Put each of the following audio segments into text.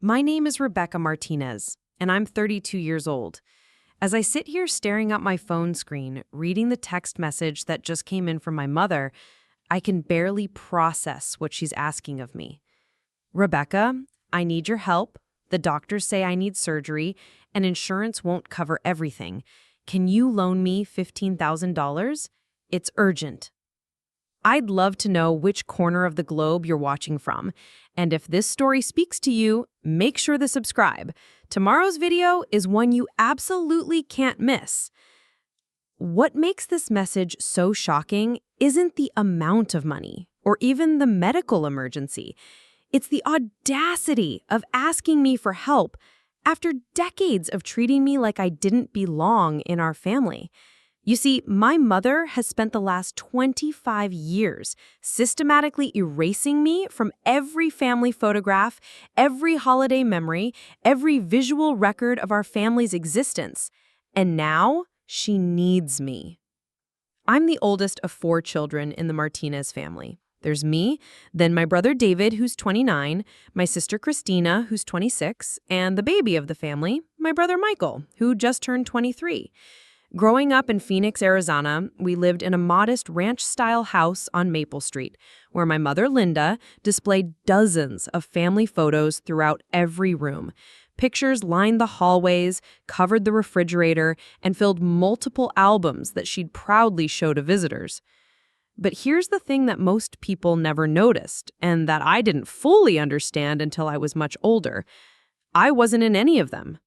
My name is Rebecca Martinez, and I'm 32 years old. As I sit here staring at my phone screen, reading the text message that just came in from my mother, I can barely process what she's asking of me. Rebecca, I need your help. The doctors say I need surgery, and insurance won't cover everything. Can you loan me $15,000? It's urgent. I'd love to know which corner of the globe you're watching from. And if this story speaks to you, make sure to subscribe. Tomorrow's video is one you absolutely can't miss. What makes this message so shocking isn't the amount of money or even the medical emergency. It's the audacity of asking me for help after decades of treating me like I didn't belong in our family. You see, my mother has spent the last 25 years systematically erasing me from every family photograph, every holiday memory, every visual record of our family's existence. And now she needs me. I'm the oldest of 4 children in the Martinez family. There's me, then my brother David, who's 29, my sister Christina, who's 26, and the baby of the family, my brother Michael, who just turned 23. Growing up in Phoenix, Arizona, we lived in a modest ranch-style house on Maple Street, where my mother, Linda, displayed dozens of family photos throughout every room. Pictures lined the hallways, covered the refrigerator, and filled multiple albums that she'd proudly show to visitors. But here's the thing that most people never noticed, and that I didn't fully understand until I was much older. I wasn't in any of them.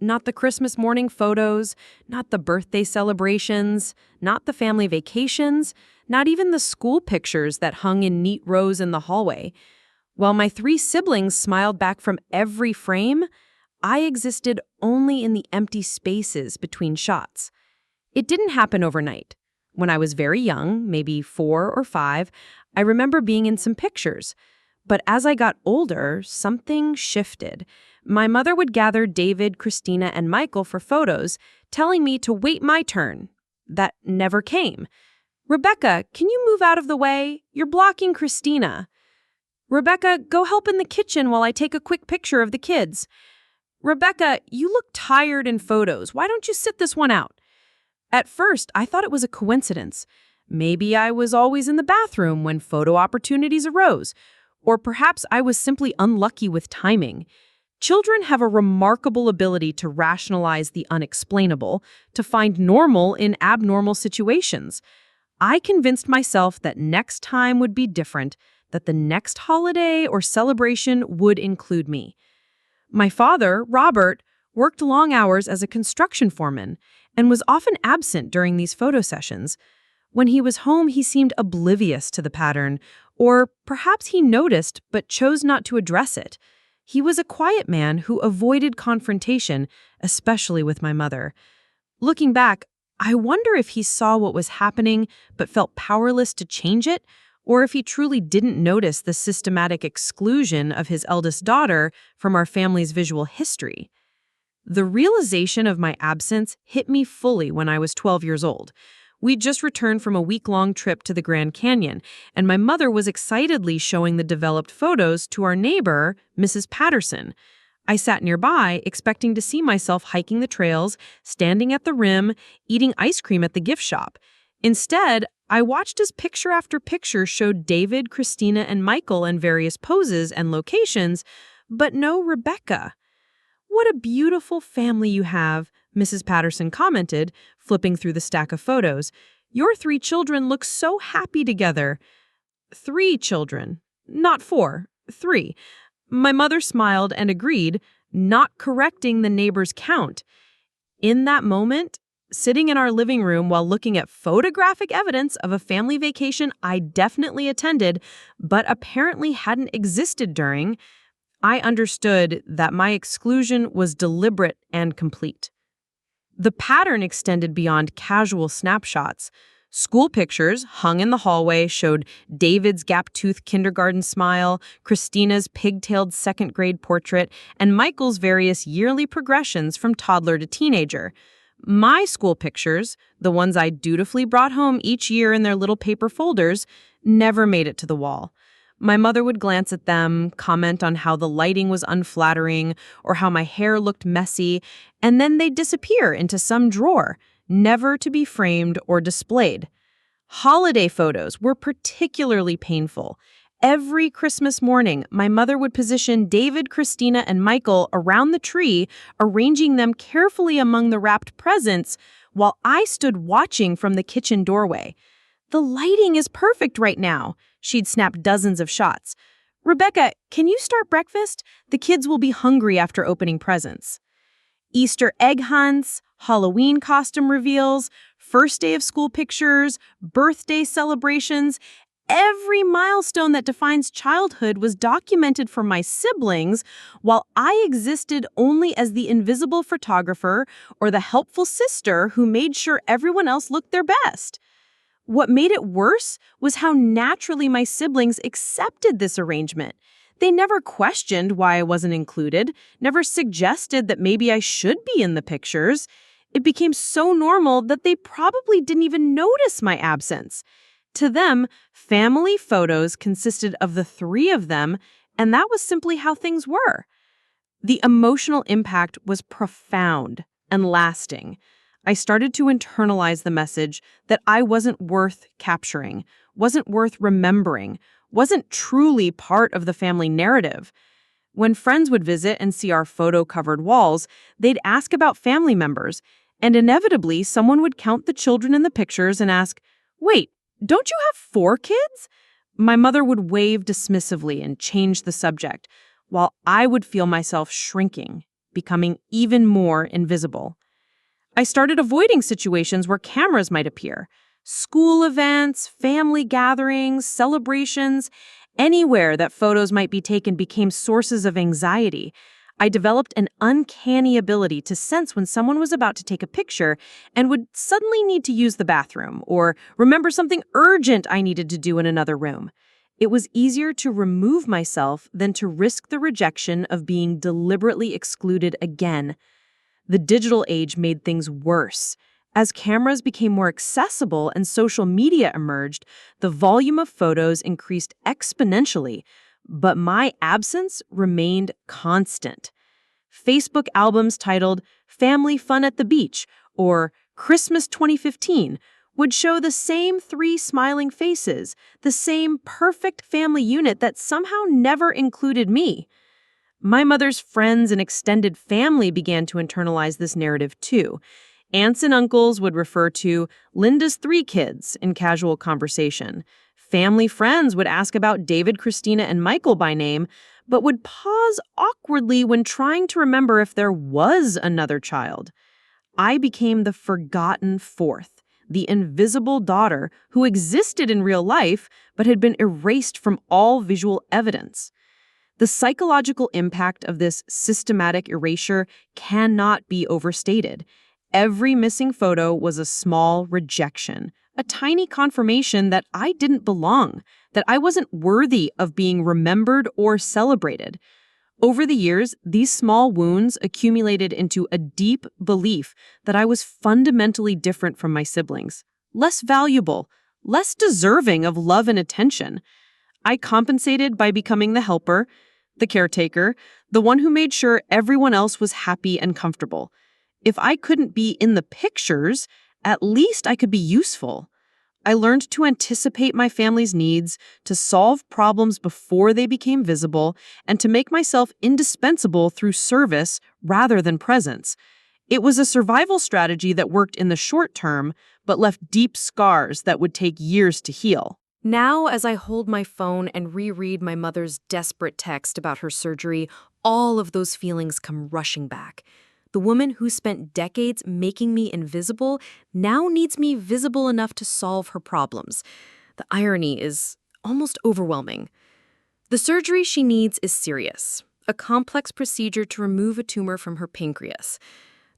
Not the Christmas morning photos, not the birthday celebrations, not the family vacations, not even the school pictures that hung in neat rows in the hallway. While my 3 siblings smiled back from every frame, I existed only in the empty spaces between shots. It didn't happen overnight. When I was very young, maybe 4 or 5, I remember being in some pictures. But as I got older, something shifted. My mother would gather David, Christina, and Michael for photos, telling me to wait my turn. That never came. Rebecca, can you move out of the way? You're blocking Christina. Rebecca, go help in the kitchen while I take a quick picture of the kids. Rebecca, you look tired in photos. Why don't you sit this one out? At first, I thought it was a coincidence. Maybe I was always in the bathroom when photo opportunities arose. Or perhaps I was simply unlucky with timing. Children have a remarkable ability to rationalize the unexplainable, to find normal in abnormal situations. I convinced myself that next time would be different, that the next holiday or celebration would include me. My father, Robert, worked long hours as a construction foreman and was often absent during these photo sessions. When he was home, he seemed oblivious to the pattern, or perhaps he noticed but chose not to address it. He was a quiet man who avoided confrontation, especially with my mother. Looking back, I wonder if he saw what was happening but felt powerless to change it, or if he truly didn't notice the systematic exclusion of his eldest daughter from our family's visual history. The realization of my absence hit me fully when I was 12 years old. We'd just returned from a week-long trip to the Grand Canyon, and my mother was excitedly showing the developed photos to our neighbor, Mrs. Patterson. I sat nearby, expecting to see myself hiking the trails, standing at the rim, eating ice cream at the gift shop. Instead, I watched as picture after picture showed David, Christina, and Michael in various poses and locations, but no Rebecca. "What a beautiful family you have," Mrs. Patterson commented, flipping through the stack of photos. "Your 3 children look so happy together." 3 children, not 4, 3. My mother smiled and agreed, not correcting the neighbor's count. In that moment, sitting in our living room while looking at photographic evidence of a family vacation I definitely attended, but apparently hadn't existed during, I understood that my exclusion was deliberate and complete. The pattern extended beyond casual snapshots. School pictures hung in the hallway showed David's gap-toothed kindergarten smile, Christina's pigtailed second-grade portrait, and Michael's various yearly progressions from toddler to teenager. My school pictures, the ones I dutifully brought home each year in their little paper folders, never made it to the wall. My mother would glance at them, comment on how the lighting was unflattering or how my hair looked messy, and then they'd disappear into some drawer, never to be framed or displayed. Holiday photos were particularly painful. Every Christmas morning, my mother would position David, Christina, and Michael around the tree, arranging them carefully among the wrapped presents, while I stood watching from the kitchen doorway. "The lighting is perfect right now," she'd snap dozens of shots. "Rebecca, can you start breakfast? The kids will be hungry after opening presents." Easter egg hunts, Halloween costume reveals, first day of school pictures, birthday celebrations. Every milestone that defines childhood was documented for my siblings, while I existed only as the invisible photographer or the helpful sister who made sure everyone else looked their best. What made it worse was how naturally my siblings accepted this arrangement. They never questioned why I wasn't included, never suggested that maybe I should be in the pictures. It became so normal that they probably didn't even notice my absence. To them, family photos consisted of the three of them, and that was simply how things were. The emotional impact was profound and lasting. I started to internalize the message that I wasn't worth capturing, wasn't worth remembering, wasn't truly part of the family narrative. When friends would visit and see our photo-covered walls, they'd ask about family members, and inevitably someone would count the children in the pictures and ask, "Wait, don't you have 4 kids?" My mother would wave dismissively and change the subject, while I would feel myself shrinking, becoming even more invisible. I started avoiding situations where cameras might appear. School events, family gatherings, celebrations, anywhere that photos might be taken became sources of anxiety. I developed an uncanny ability to sense when someone was about to take a picture and would suddenly need to use the bathroom or remember something urgent I needed to do in another room. It was easier to remove myself than to risk the rejection of being deliberately excluded again. The digital age made things worse. As cameras became more accessible and social media emerged, the volume of photos increased exponentially, but my absence remained constant. Facebook albums titled "Family Fun at the Beach" or "Christmas 2015" would show the same 3 smiling faces, the same perfect family unit that somehow never included me. My mother's friends and extended family began to internalize this narrative too. Aunts and uncles would refer to Linda's 3 kids in casual conversation. Family friends would ask about David, Christina, and Michael by name, but would pause awkwardly when trying to remember if there was another child. I became the forgotten fourth, the invisible daughter who existed in real life but had been erased from all visual evidence. The psychological impact of this systematic erasure cannot be overstated. Every missing photo was a small rejection, a tiny confirmation that I didn't belong, that I wasn't worthy of being remembered or celebrated. Over the years, these small wounds accumulated into a deep belief that I was fundamentally different from my siblings, less valuable, less deserving of love and attention. I compensated by becoming the helper, the caretaker, the one who made sure everyone else was happy and comfortable. If I couldn't be in the pictures, at least I could be useful. I learned to anticipate my family's needs, to solve problems before they became visible, and to make myself indispensable through service rather than presence. It was a survival strategy that worked in the short term, but left deep scars that would take years to heal. Now, as I hold my phone and reread my mother's desperate text about her surgery, all of those feelings come rushing back. The woman who spent decades making me invisible now needs me visible enough to solve her problems. The irony is almost overwhelming. The surgery she needs is serious, a complex procedure to remove a tumor from her pancreas.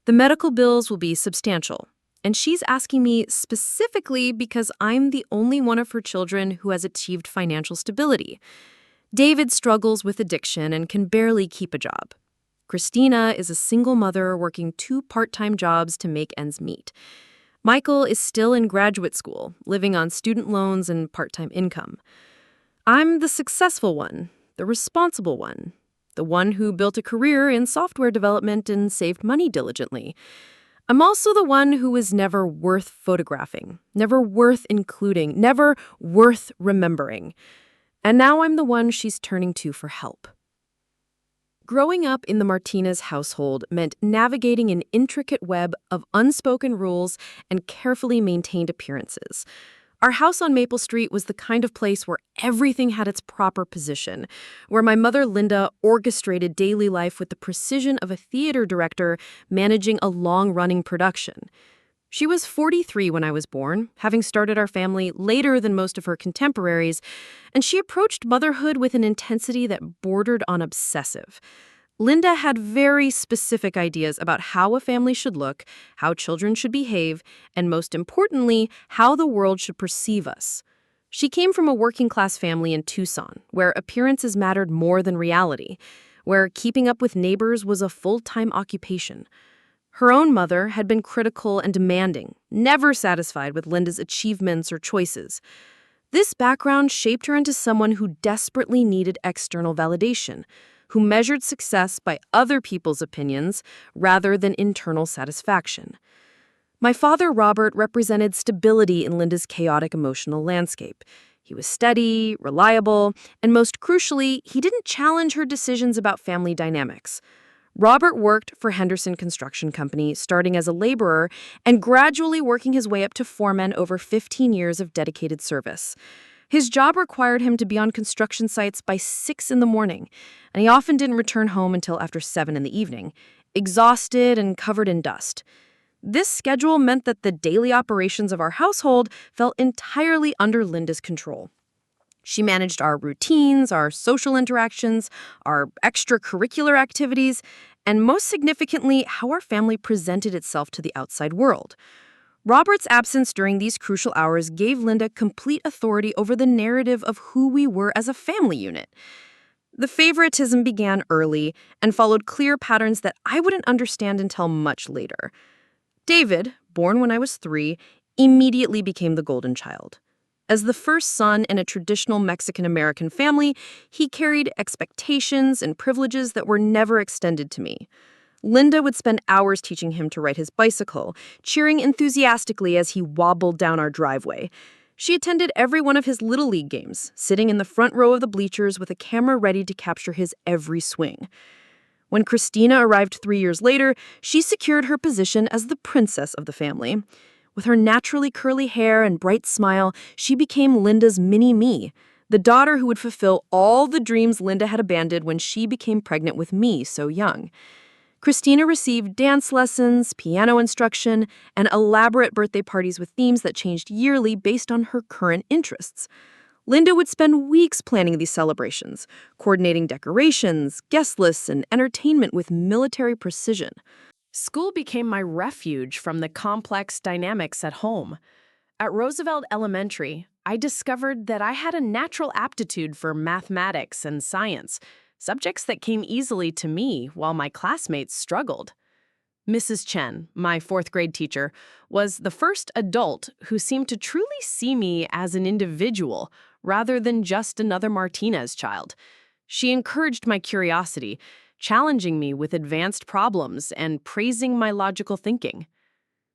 The medical bills will be substantial. And she's asking me specifically because I'm the only one of her children who has achieved financial stability. David struggles with addiction and can barely keep a job. Christina is a single mother working 2 part-time jobs to make ends meet. Michael is still in graduate school, living on student loans and part-time income. I'm the successful one, the responsible one, the one who built a career in software development and saved money diligently. I'm also the one who was never worth photographing, never worth including, never worth remembering. And now I'm the one she's turning to for help. Growing up in the Martinez household meant navigating an intricate web of unspoken rules and carefully maintained appearances. Our house on Maple Street was the kind of place where everything had its proper position, where my mother, Linda, orchestrated daily life with the precision of a theater director managing a long-running production. She was 43 when I was born, having started our family later than most of her contemporaries, and she approached motherhood with an intensity that bordered on obsessive. Linda had very specific ideas about how a family should look, how children should behave, and most importantly, how the world should perceive us. She came from a working-class family in Tucson, where appearances mattered more than reality, where keeping up with neighbors was a full-time occupation. Her own mother had been critical and demanding, never satisfied with Linda's achievements or choices. This background shaped her into someone who desperately needed external validation, who measured success by other people's opinions rather than internal satisfaction. My father, Robert, represented stability in Linda's chaotic emotional landscape. He was steady, reliable, and most crucially, he didn't challenge her decisions about family dynamics. Robert worked for Henderson Construction Company, starting as a laborer and gradually working his way up to foreman over 15 years of dedicated service. His job required him to be on construction sites by 6 in the morning, and he often didn't return home until after 7 in the evening, exhausted and covered in dust. This schedule meant that the daily operations of our household fell entirely under Linda's control. She managed our routines, our social interactions, our extracurricular activities, and most significantly, how our family presented itself to the outside world. Robert's absence during these crucial hours gave Linda complete authority over the narrative of who we were as a family unit. The favoritism began early and followed clear patterns that I wouldn't understand until much later. David, born when I was 3, immediately became the golden child. As the first son in a traditional Mexican-American family, he carried expectations and privileges that were never extended to me. Linda would spend hours teaching him to ride his bicycle, cheering enthusiastically as he wobbled down our driveway. She attended every one of his Little League games, sitting in the front row of the bleachers with a camera ready to capture his every swing. When Christina arrived 3 years later, she secured her position as the princess of the family. With her naturally curly hair and bright smile, she became Linda's mini-me, the daughter who would fulfill all the dreams Linda had abandoned when she became pregnant with me so young. Christina received dance lessons, piano instruction, and elaborate birthday parties with themes that changed yearly based on her current interests. Linda would spend weeks planning these celebrations, coordinating decorations, guest lists, and entertainment with military precision. School became my refuge from the complex dynamics at home. At Roosevelt Elementary, I discovered that I had a natural aptitude for mathematics and science, subjects that came easily to me while my classmates struggled. Mrs. Chen, my 4th-grade teacher, was the first adult who seemed to truly see me as an individual rather than just another Martinez child. She encouraged my curiosity, challenging me with advanced problems and praising my logical thinking.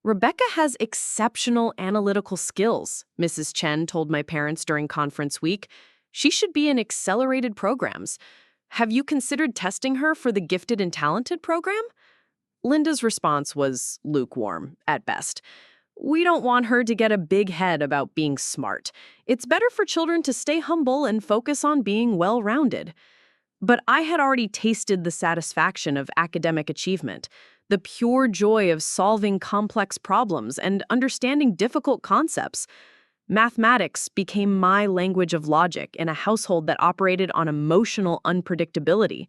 Rebecca has exceptional analytical skills, Mrs. Chen told my parents during conference week. She should be in accelerated programs. Have you considered testing her for the gifted and talented program? Linda's response was lukewarm, at best. We don't want her to get a big head about being smart. It's better for children to stay humble and focus on being well-rounded. But I had already tasted the satisfaction of academic achievement, the pure joy of solving complex problems and understanding difficult concepts. Mathematics became my language of logic in a household that operated on emotional unpredictability.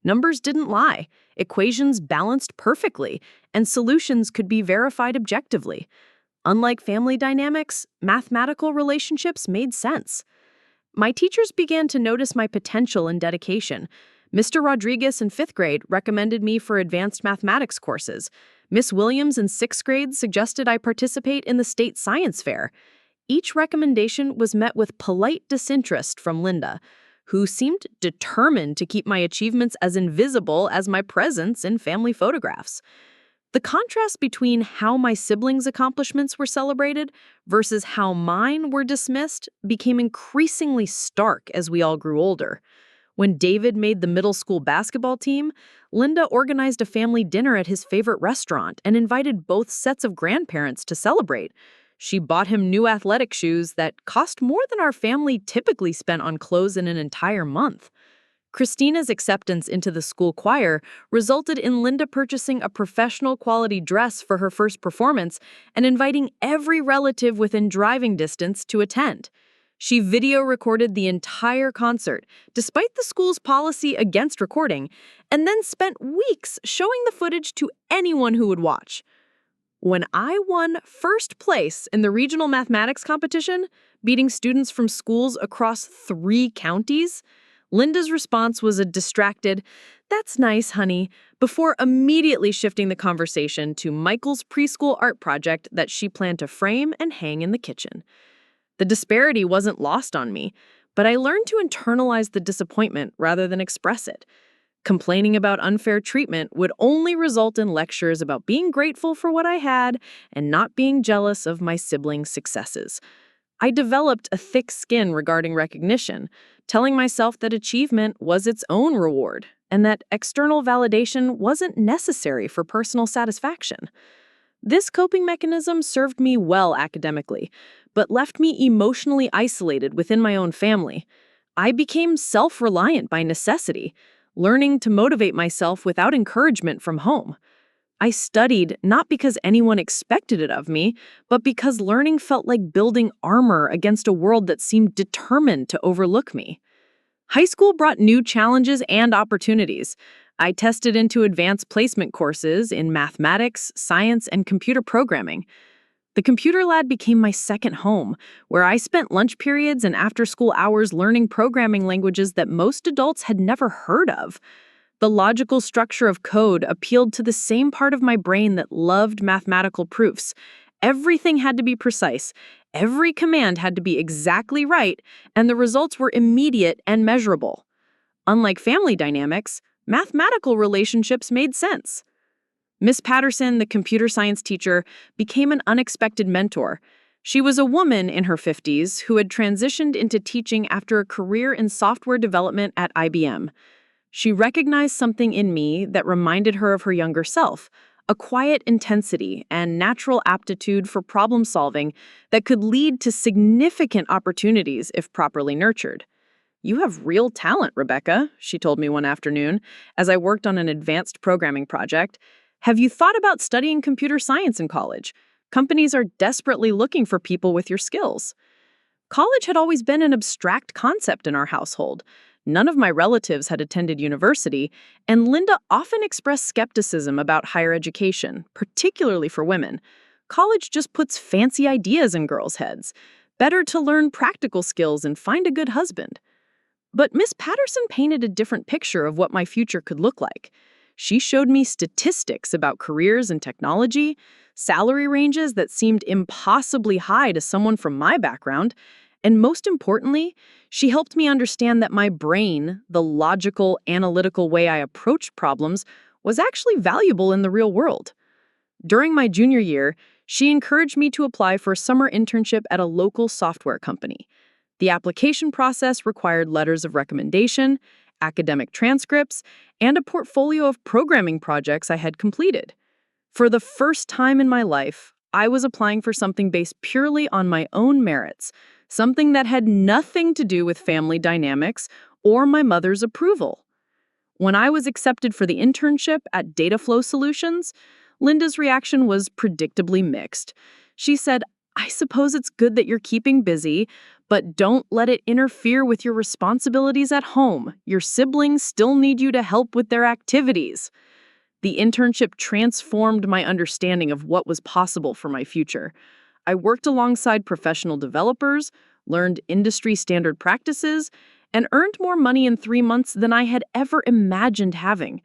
Numbers didn't lie, equations balanced perfectly, and solutions could be verified objectively. Unlike family dynamics, mathematical relationships made sense. My teachers began to notice my potential and dedication. Mr. Rodriguez in 5th grade recommended me for advanced mathematics courses. Miss Williams in 6th grade suggested I participate in the state science fair. Each recommendation was met with polite disinterest from Linda, who seemed determined to keep my achievements as invisible as my presence in family photographs. The contrast between how my siblings' accomplishments were celebrated versus how mine were dismissed became increasingly stark as we all grew older. When David made the middle school basketball team, Linda organized a family dinner at his favorite restaurant and invited both sets of grandparents to celebrate. She bought him new athletic shoes that cost more than our family typically spent on clothes in an entire month. Christina's acceptance into the school choir resulted in Linda purchasing a professional quality dress for her first performance and inviting every relative within driving distance to attend. She video recorded the entire concert, despite the school's policy against recording, and then spent weeks showing the footage to anyone who would watch. When I won first place in the regional mathematics competition, beating students from schools across 3 counties, Linda's response was a distracted, "That's nice, honey," before immediately shifting the conversation to Michael's preschool art project that she planned to frame and hang in the kitchen. The disparity wasn't lost on me, but I learned to internalize the disappointment rather than express it. Complaining about unfair treatment would only result in lectures about being grateful for what I had and not being jealous of my siblings' successes. I developed a thick skin regarding recognition, telling myself that achievement was its own reward and that external validation wasn't necessary for personal satisfaction. This coping mechanism served me well academically, but left me emotionally isolated within my own family. I became self-reliant by necessity, learning to motivate myself without encouragement from home. I studied not because anyone expected it of me, but because learning felt like building armor against a world that seemed determined to overlook me. High school brought new challenges and opportunities. I tested into advanced placement courses in mathematics, science, and computer programming. The computer lab became my second home, where I spent lunch periods and after-school hours learning programming languages that most adults had never heard of. The logical structure of code appealed to the same part of my brain that loved mathematical proofs. Everything had to be precise, every command had to be exactly right, and the results were immediate and measurable. Unlike family dynamics, mathematical relationships made sense. Miss Patterson, the computer science teacher, became an unexpected mentor. She was a woman in her 50s who had transitioned into teaching after a career in software development at IBM. She recognized something in me that reminded her of her younger self, a quiet intensity and natural aptitude for problem solving that could lead to significant opportunities if properly nurtured. "You have real talent, Rebecca," she told me one afternoon as I worked on an advanced programming project. "Have you thought about studying computer science in college? Companies are desperately looking for people with your skills." College had always been an abstract concept in our household. None of my relatives had attended university, and Linda often expressed skepticism about higher education, particularly for women. College just puts fancy ideas in girls' heads. Better to learn practical skills and find a good husband. But Miss Patterson painted a different picture of what my future could look like. She showed me statistics about careers in technology, salary ranges that seemed impossibly high to someone from my background, and most importantly, she helped me understand that my brain, the logical, analytical way I approached problems, was actually valuable in the real world. During my junior year, she encouraged me to apply for a summer internship at a local software company. The application process required letters of recommendation, academic transcripts, and a portfolio of programming projects I had completed. For the first time in my life, I was applying for something based purely on my own merits, something that had nothing to do with family dynamics or my mother's approval. When I was accepted for the internship at Data Flow Solutions, Linda's reaction was predictably mixed. She said, "I suppose it's good that you're keeping busy, but don't let it interfere with your responsibilities at home. Your siblings still need you to help with their activities." The internship transformed my understanding of what was possible for my future. I worked alongside professional developers, learned industry standard practices, and earned more money in 3 months than I had ever imagined having.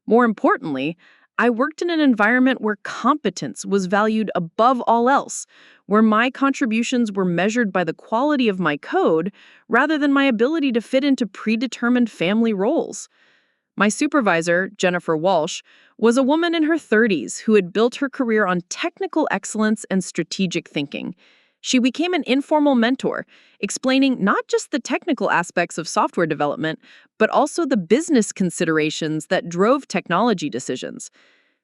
More importantly, I worked in an environment where competence was valued above all else, where my contributions were measured by the quality of my code rather than my ability to fit into predetermined family roles. My supervisor, Jennifer Walsh, was a woman in her 30s who had built her career on technical excellence and strategic thinking. She became an informal mentor, explaining not just the technical aspects of software development, but also the business considerations that drove technology decisions.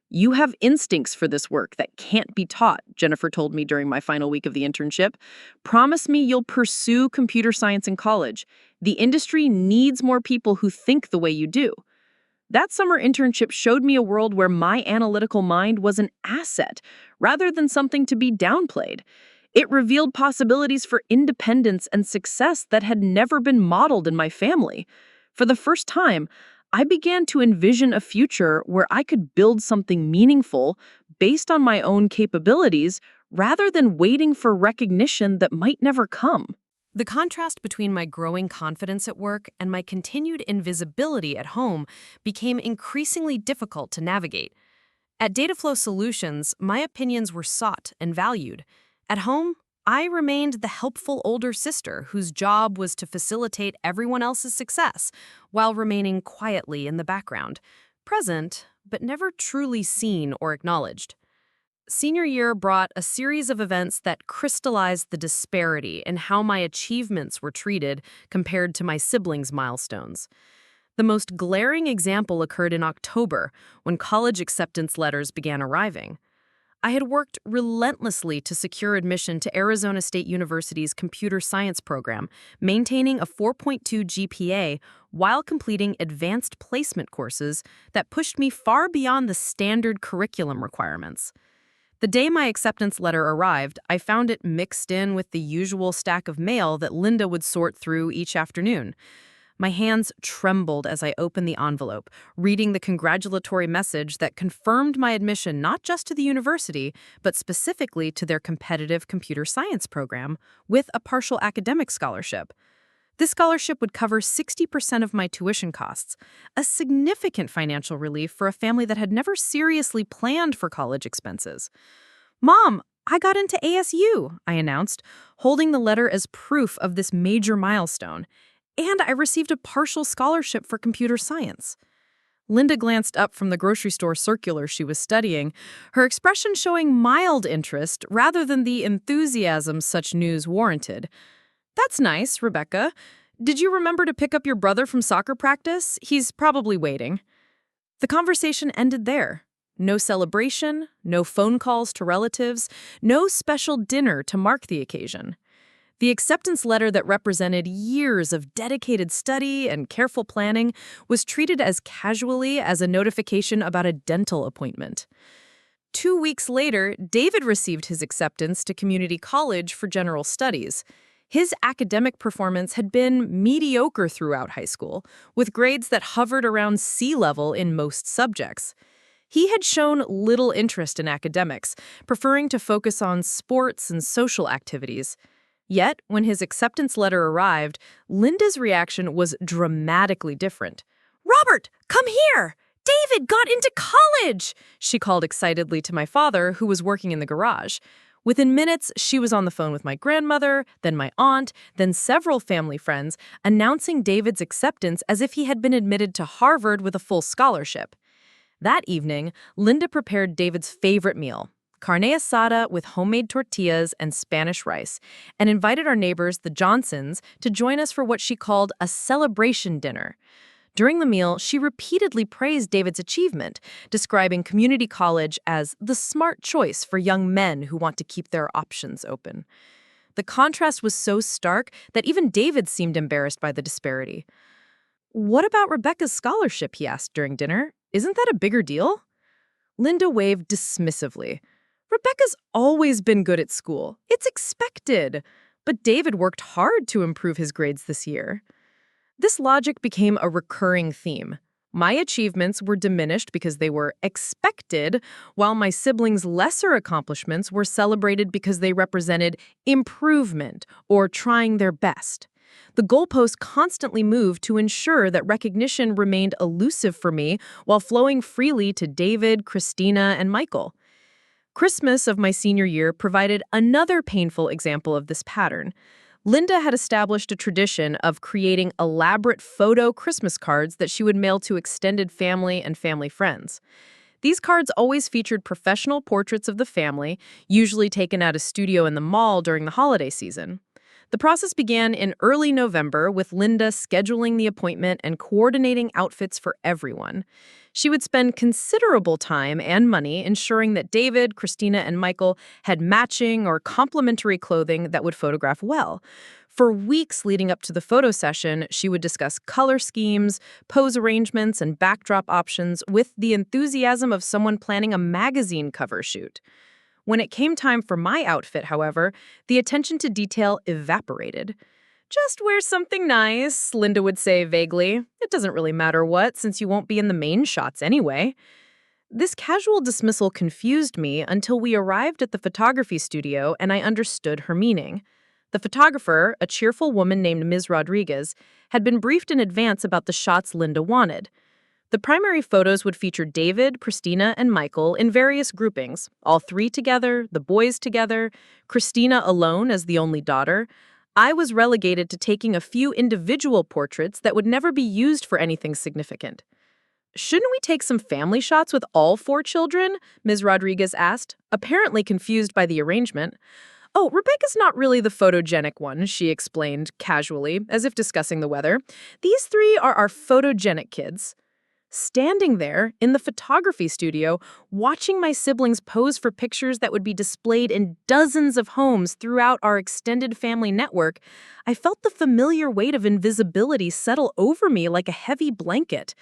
"You have instincts for this work that can't be taught," Jennifer told me during my final week of the internship. "Promise me you'll pursue computer science in college. The industry needs more people who think the way you do." That summer internship showed me a world where my analytical mind was an asset rather than something to be downplayed. It revealed possibilities for independence and success that had never been modeled in my family. For the first time, I began to envision a future where I could build something meaningful based on my own capabilities rather than waiting for recognition that might never come. The contrast between my growing confidence at work and my continued invisibility at home became increasingly difficult to navigate. At Dataflow Solutions, my opinions were sought and valued. At home, I remained the helpful older sister whose job was to facilitate everyone else's success while remaining quietly in the background, present but never truly seen or acknowledged. Senior year brought a series of events that crystallized the disparity in how my achievements were treated compared to my siblings' milestones. The most glaring example occurred in October when college acceptance letters began arriving. I had worked relentlessly to secure admission to Arizona State University's computer science program, maintaining a 4.2 GPA while completing advanced placement courses that pushed me far beyond the standard curriculum requirements. The day my acceptance letter arrived, I found it mixed in with the usual stack of mail that Linda would sort through each afternoon. My hands trembled as I opened the envelope, reading the congratulatory message that confirmed my admission not just to the university, but specifically to their competitive computer science program with a partial academic scholarship. This scholarship would cover 60% of my tuition costs, a significant financial relief for a family that had never seriously planned for college expenses. "Mom, I got into ASU," I announced, holding the letter as proof of this major milestone. "And I received a partial scholarship for computer science." Linda glanced up from the grocery store circular she was studying, her expression showing mild interest rather than the enthusiasm such news warranted. "That's nice, Rebecca. Did you remember to pick up your brother from soccer practice? He's probably waiting." The conversation ended there. No celebration, no phone calls to relatives, no special dinner to mark the occasion. The acceptance letter that represented years of dedicated study and careful planning was treated as casually as a notification about a dental appointment. 2 weeks later, David received his acceptance to community college for general studies. His academic performance had been mediocre throughout high school, with grades that hovered around C level in most subjects. He had shown little interest in academics, preferring to focus on sports and social activities. Yet, when his acceptance letter arrived, Linda's reaction was dramatically different. "Robert, come here! David got into college!" she called excitedly to my father, who was working in the garage. Within minutes, she was on the phone with my grandmother, then my aunt, then several family friends, announcing David's acceptance as if he had been admitted to Harvard with a full scholarship. That evening, Linda prepared David's favorite meal, carne asada with homemade tortillas and Spanish rice, and invited our neighbors, the Johnsons, to join us for what she called a celebration dinner. During the meal, she repeatedly praised David's achievement, describing community college as the smart choice for young men who want to keep their options open. The contrast was so stark that even David seemed embarrassed by the disparity. "What about Rebecca's scholarship?" he asked during dinner. "Isn't that a bigger deal?" Linda waved dismissively. "Rebecca's always been good at school. It's expected. But David worked hard to improve his grades this year." This logic became a recurring theme. My achievements were diminished because they were expected, while my siblings' lesser accomplishments were celebrated because they represented improvement or trying their best. The goalpost constantly moved to ensure that recognition remained elusive for me while flowing freely to David, Christina, and Michael. Christmas of my senior year provided another painful example of this pattern. Linda had established a tradition of creating elaborate photo Christmas cards that she would mail to extended family and family friends. These cards always featured professional portraits of the family, usually taken at a studio in the mall during the holiday season. The process began in early November with Linda scheduling the appointment and coordinating outfits for everyone. She would spend considerable time and money ensuring that David, Christina, and Michael had matching or complementary clothing that would photograph well. For weeks leading up to the photo session, she would discuss color schemes, pose arrangements, and backdrop options with the enthusiasm of someone planning a magazine cover shoot. When it came time for my outfit, however, the attention to detail evaporated. "Just wear something nice," Linda would say vaguely. "It doesn't really matter what, since you won't be in the main shots anyway." This casual dismissal confused me until we arrived at the photography studio and I understood her meaning. The photographer, a cheerful woman named Ms. Rodriguez, had been briefed in advance about the shots Linda wanted. The primary photos would feature David, Christina, and Michael in various groupings, all three together, the boys together, Christina alone as the only daughter. I was relegated to taking a few individual portraits that would never be used for anything significant. "Shouldn't we take some family shots with all four children?" Ms. Rodriguez asked, apparently confused by the arrangement. "Oh, Rebecca's not really the photogenic one," she explained casually, as if discussing the weather. "These three are our photogenic kids." Standing there in the photography studio, watching my siblings pose for pictures that would be displayed in dozens of homes throughout our extended family network, I felt the familiar weight of invisibility settle over me like a heavy blanket.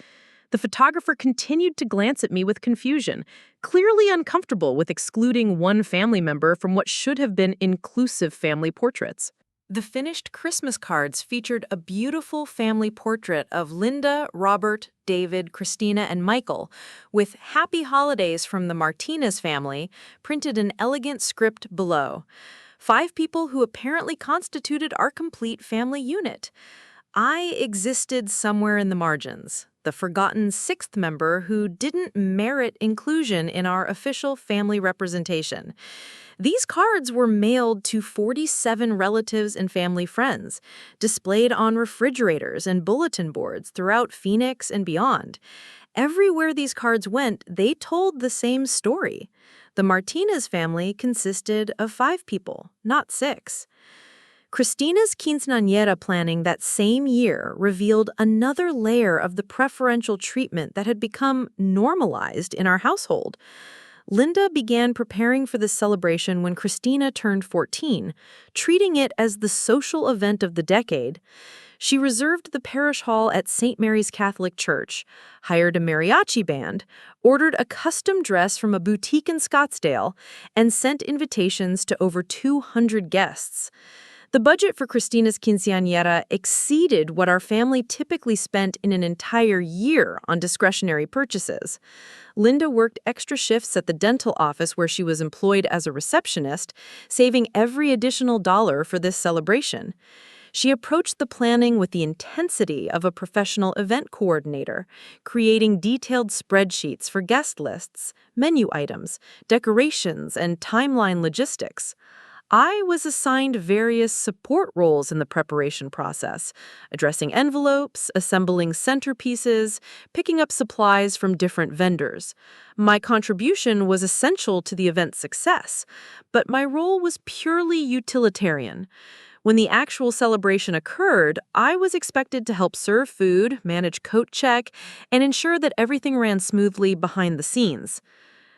The photographer continued to glance at me with confusion, clearly uncomfortable with excluding one family member from what should have been inclusive family portraits. The finished Christmas cards featured a beautiful family portrait of Linda, Robert, David, Christina, and Michael, with "Happy Holidays" from the Martinez family printed in elegant script below. 5 people who apparently constituted our complete family unit. I existed somewhere in the margins, the forgotten 6th member who didn't merit inclusion in our official family representation. These cards were mailed to 47 relatives and family friends, displayed on refrigerators and bulletin boards throughout Phoenix and beyond. Everywhere these cards went, they told the same story. The Martinez family consisted of 5 people, not 6. Christina's quinceañera planning that same year revealed another layer of the preferential treatment that had become normalized in our household. Linda began preparing for this celebration when Christina turned 14, treating it as the social event of the decade. She reserved the parish hall at St. Mary's Catholic Church, hired a mariachi band, ordered a custom dress from a boutique in Scottsdale, and sent invitations to over 200 guests. The budget for Christina's quinceañera exceeded what our family typically spent in an entire year on discretionary purchases. Linda worked extra shifts at the dental office where she was employed as a receptionist, saving every additional dollar for this celebration. She approached the planning with the intensity of a professional event coordinator, creating detailed spreadsheets for guest lists, menu items, decorations, and timeline logistics. I was assigned various support roles in the preparation process, addressing envelopes, assembling centerpieces, picking up supplies from different vendors. My contribution was essential to the event's success, but my role was purely utilitarian. When the actual celebration occurred, I was expected to help serve food, manage coat check, and ensure that everything ran smoothly behind the scenes.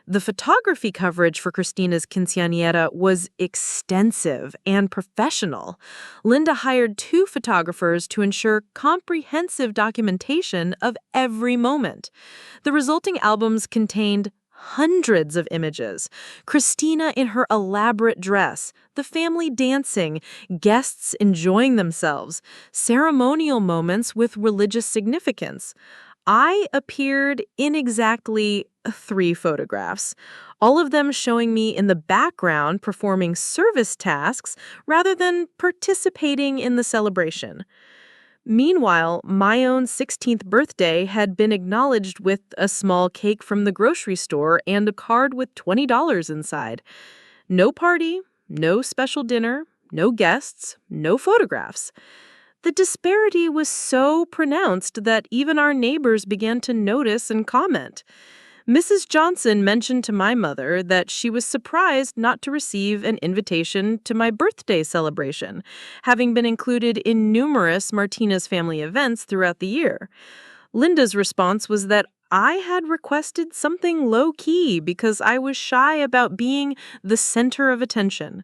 The photography coverage for Christina's quinceañera was extensive and professional. Linda hired 2 photographers to ensure comprehensive documentation of every moment. The resulting albums contained hundreds of images. Christina in her elaborate dress, the family dancing, guests enjoying themselves, ceremonial moments with religious significance. I appeared in exactly 3 photographs, all of them showing me in the background performing service tasks rather than participating in the celebration. Meanwhile, my own 16th birthday had been acknowledged with a small cake from the grocery store and a card with $20 inside. No party, no special dinner, no guests, no photographs. The disparity was so pronounced that even our neighbors began to notice and comment. Mrs. Johnson mentioned to my mother that she was surprised not to receive an invitation to my birthday celebration, having been included in numerous Martinez family events throughout the year. Linda's response was that I had requested something low-key because I was shy about being the center of attention.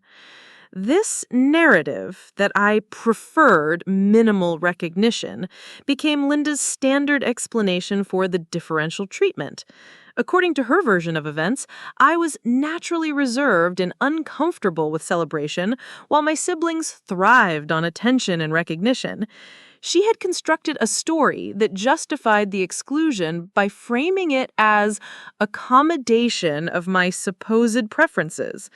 This narrative that I preferred minimal recognition became Linda's standard explanation for the differential treatment. According to her version of events, I was naturally reserved and uncomfortable with celebration, while my siblings thrived on attention and recognition. She had constructed a story that justified the exclusion by framing it as accommodation of my supposed preferences.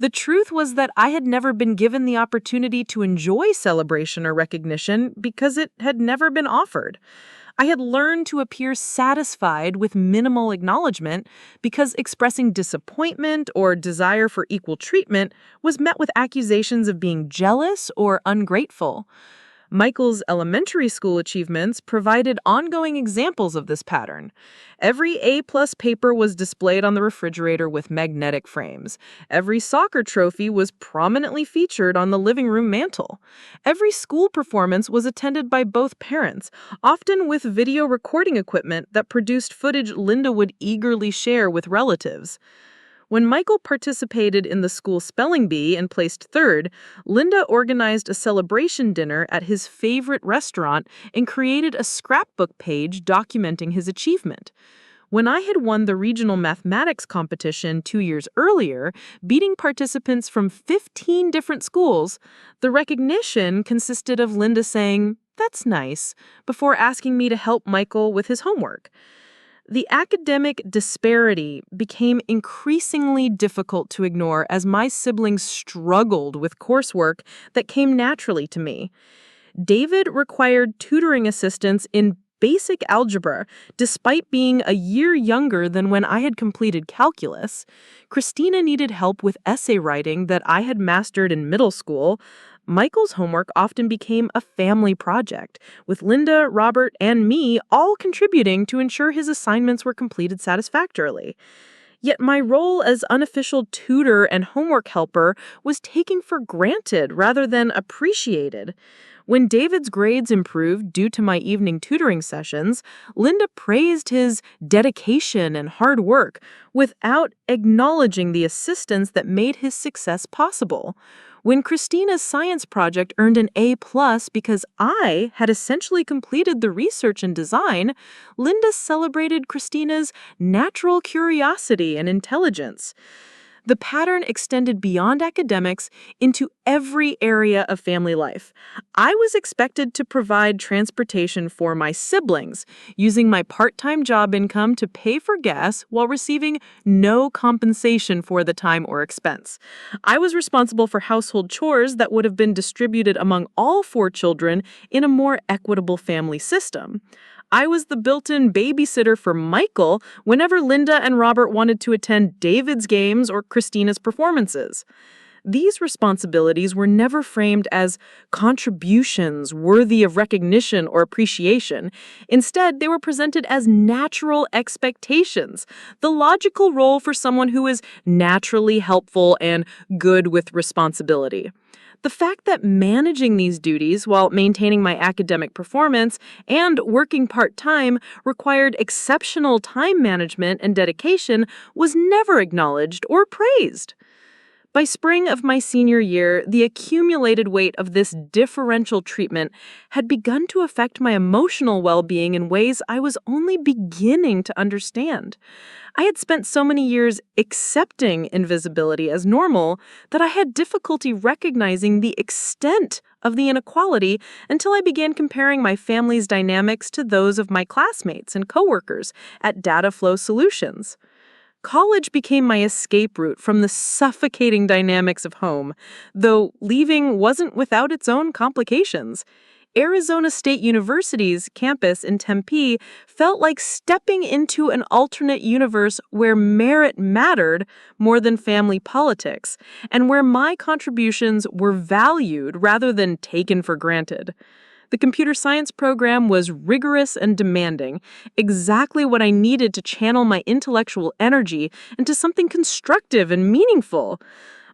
The truth was that I had never been given the opportunity to enjoy celebration or recognition because it had never been offered. I had learned to appear satisfied with minimal acknowledgement because expressing disappointment or desire for equal treatment was met with accusations of being jealous or ungrateful. Michael's elementary school achievements provided ongoing examples of this pattern. Every A-plus paper was displayed on the refrigerator with magnetic frames. Every soccer trophy was prominently featured on the living room mantel. Every school performance was attended by both parents, often with video recording equipment that produced footage Linda would eagerly share with relatives. When Michael participated in the school spelling bee and placed third, Linda organized a celebration dinner at his favorite restaurant and created a scrapbook page documenting his achievement. When I had won the regional mathematics competition 2 years earlier, beating participants from 15 different schools, the recognition consisted of Linda saying, "That's nice," before asking me to help Michael with his homework. The academic disparity became increasingly difficult to ignore as my siblings struggled with coursework that came naturally to me. David required tutoring assistance in basic algebra, despite being a year younger than when I had completed calculus. Christina needed help with essay writing that I had mastered in middle school. Michael's homework often became a family project, with Linda, Robert, and me all contributing to ensure his assignments were completed satisfactorily. Yet my role as unofficial tutor and homework helper was taken for granted rather than appreciated. When David's grades improved due to my evening tutoring sessions, Linda praised his dedication and hard work without acknowledging the assistance that made his success possible. When Christina's science project earned an A+ because I had essentially completed the research and design, Linda celebrated Christina's natural curiosity and intelligence. The pattern extended beyond academics into every area of family life. I was expected to provide transportation for my siblings, using my part-time job income to pay for gas while receiving no compensation for the time or expense. I was responsible for household chores that would have been distributed among all 4 children in a more equitable family system. I was the built-in babysitter for Michael whenever Linda and Robert wanted to attend David's games or Christina's performances. These responsibilities were never framed as contributions worthy of recognition or appreciation. Instead, they were presented as natural expectations, the logical role for someone who is naturally helpful and good with responsibility. The fact that managing these duties while maintaining my academic performance and working part-time required exceptional time management and dedication was never acknowledged or praised. By spring of my senior year, the accumulated weight of this differential treatment had begun to affect my emotional well-being in ways I was only beginning to understand. I had spent so many years accepting invisibility as normal that I had difficulty recognizing the extent of the inequality until I began comparing my family's dynamics to those of my classmates and coworkers at Data Flow Solutions. College became my escape route from the suffocating dynamics of home, though leaving wasn't without its own complications. Arizona State University's campus in Tempe felt like stepping into an alternate universe where merit mattered more than family politics, and where my contributions were valued rather than taken for granted. The computer science program was rigorous and demanding, exactly what I needed to channel my intellectual energy into something constructive and meaningful.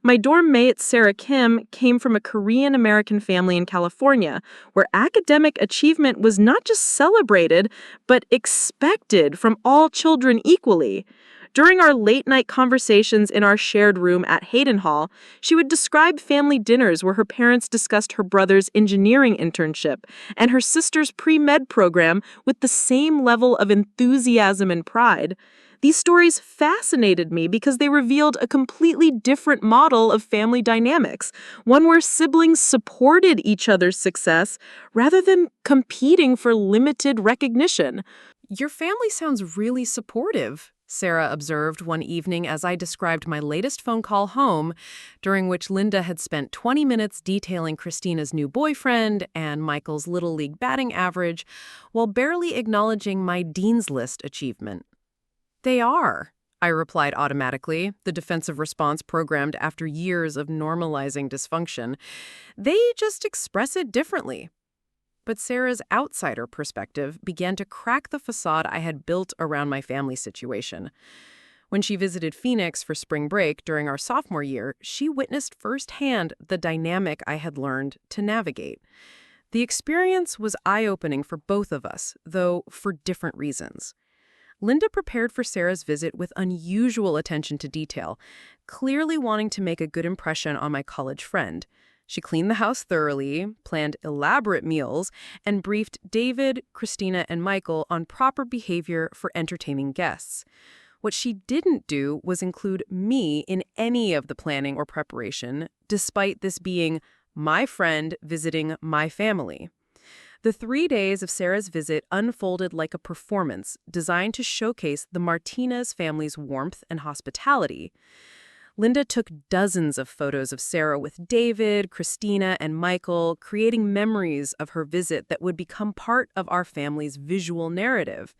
My dorm mate, Sarah Kim, came from a Korean American family in California, where academic achievement was not just celebrated, but expected from all children equally. During our late night conversations in our shared room at Hayden Hall, she would describe family dinners where her parents discussed her brother's engineering internship and her sister's pre-med program with the same level of enthusiasm and pride. These stories fascinated me because they revealed a completely different model of family dynamics, one where siblings supported each other's success rather than competing for limited recognition. Your family sounds really supportive, Sarah observed one evening as I described my latest phone call home, during which Linda had spent 20 minutes detailing Christina's new boyfriend and Michael's Little League batting average, while barely acknowledging my Dean's List achievement. They are, I replied automatically, the defensive response programmed after years of normalizing dysfunction. They just express it differently. But Sarah's outsider perspective began to crack the facade I had built around my family situation. When she visited Phoenix for spring break during our sophomore year, she witnessed firsthand the dynamic I had learned to navigate. The experience was eye-opening for both of us, though for different reasons. Linda prepared for Sarah's visit with unusual attention to detail, clearly wanting to make a good impression on my college friend. She cleaned the house thoroughly, planned elaborate meals, and briefed David, Christina, and Michael on proper behavior for entertaining guests. What she didn't do was include me in any of the planning or preparation, despite this being my friend visiting my family. The 3 days of Sarah's visit unfolded like a performance designed to showcase the Martinez family's warmth and hospitality. Linda took dozens of photos of Sarah with David, Christina, and Michael, creating memories of her visit that would become part of our family's visual narrative.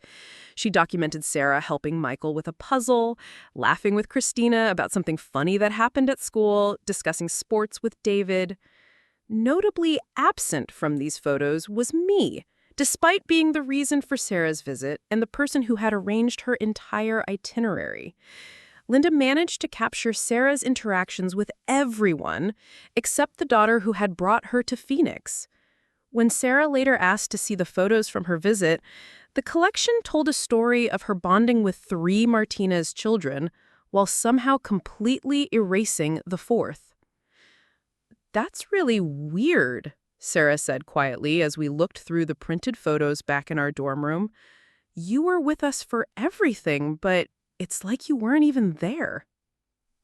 She documented Sarah helping Michael with a puzzle, laughing with Christina about something funny that happened at school, discussing sports with David. Notably absent from these photos was me, despite being the reason for Sarah's visit and the person who had arranged her entire itinerary. Linda managed to capture Sarah's interactions with everyone except the daughter who had brought her to Phoenix. When Sarah later asked to see the photos from her visit, the collection told a story of her bonding with 3 Martinez children while somehow completely erasing the 4th. "That's really weird," Sarah said quietly as we looked through the printed photos back in our dorm room. "You were with us for everything, but it's like you weren't even there."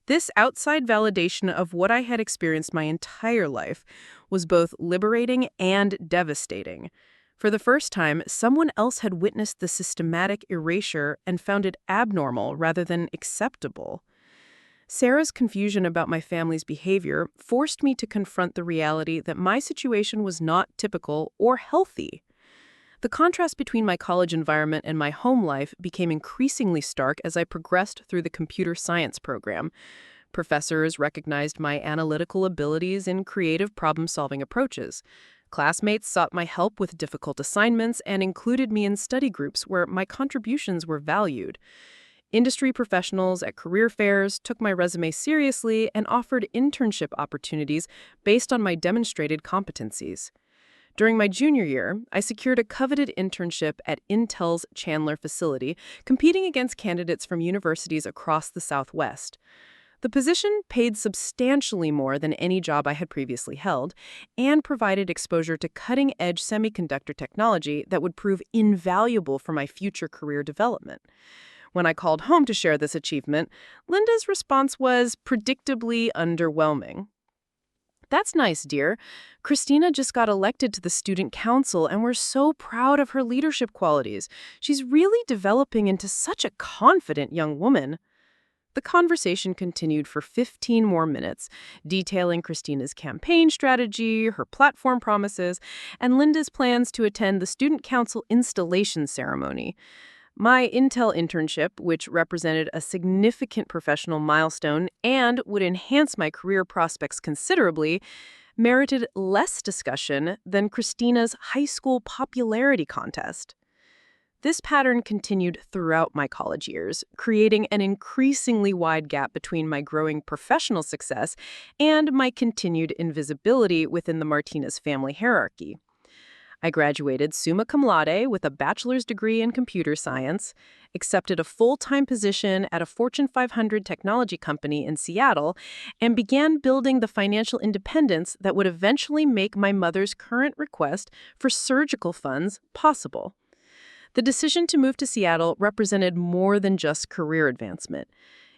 This outside validation of what I had experienced my entire life was both liberating and devastating. For the first time, someone else had witnessed the systematic erasure and found it abnormal rather than acceptable. Sarah's confusion about my family's behavior forced me to confront the reality that my situation was not typical or healthy. The contrast between my college environment and my home life became increasingly stark as I progressed through the computer science program. Professors recognized my analytical abilities and creative problem-solving approaches. Classmates sought my help with difficult assignments and included me in study groups where my contributions were valued. Industry professionals at career fairs took my resume seriously and offered internship opportunities based on my demonstrated competencies. During my junior year, I secured a coveted internship at Intel's Chandler facility, competing against candidates from universities across the Southwest. The position paid substantially more than any job I had previously held and provided exposure to cutting-edge semiconductor technology that would prove invaluable for my future career development. When I called home to share this achievement, Linda's response was predictably underwhelming. "That's nice, dear. Christina just got elected to the student council, and we're so proud of her leadership qualities. She's really developing into such a confident young woman." The conversation continued for 15 more minutes, detailing Christina's campaign strategy, her platform promises, and Linda's plans to attend the Student Council installation ceremony. My Intel internship, which represented a significant professional milestone and would enhance my career prospects considerably, merited less discussion than Christina's high school popularity contest. This pattern continued throughout my college years, creating an increasingly wide gap between my growing professional success and my continued invisibility within the Martinez family hierarchy. I graduated summa cum laude with a bachelor's degree in computer science, accepted a full-time position at a Fortune 500 technology company in Seattle, and began building the financial independence that would eventually make my mother's current request for surgical funds possible. The decision to move to Seattle represented more than just career advancement.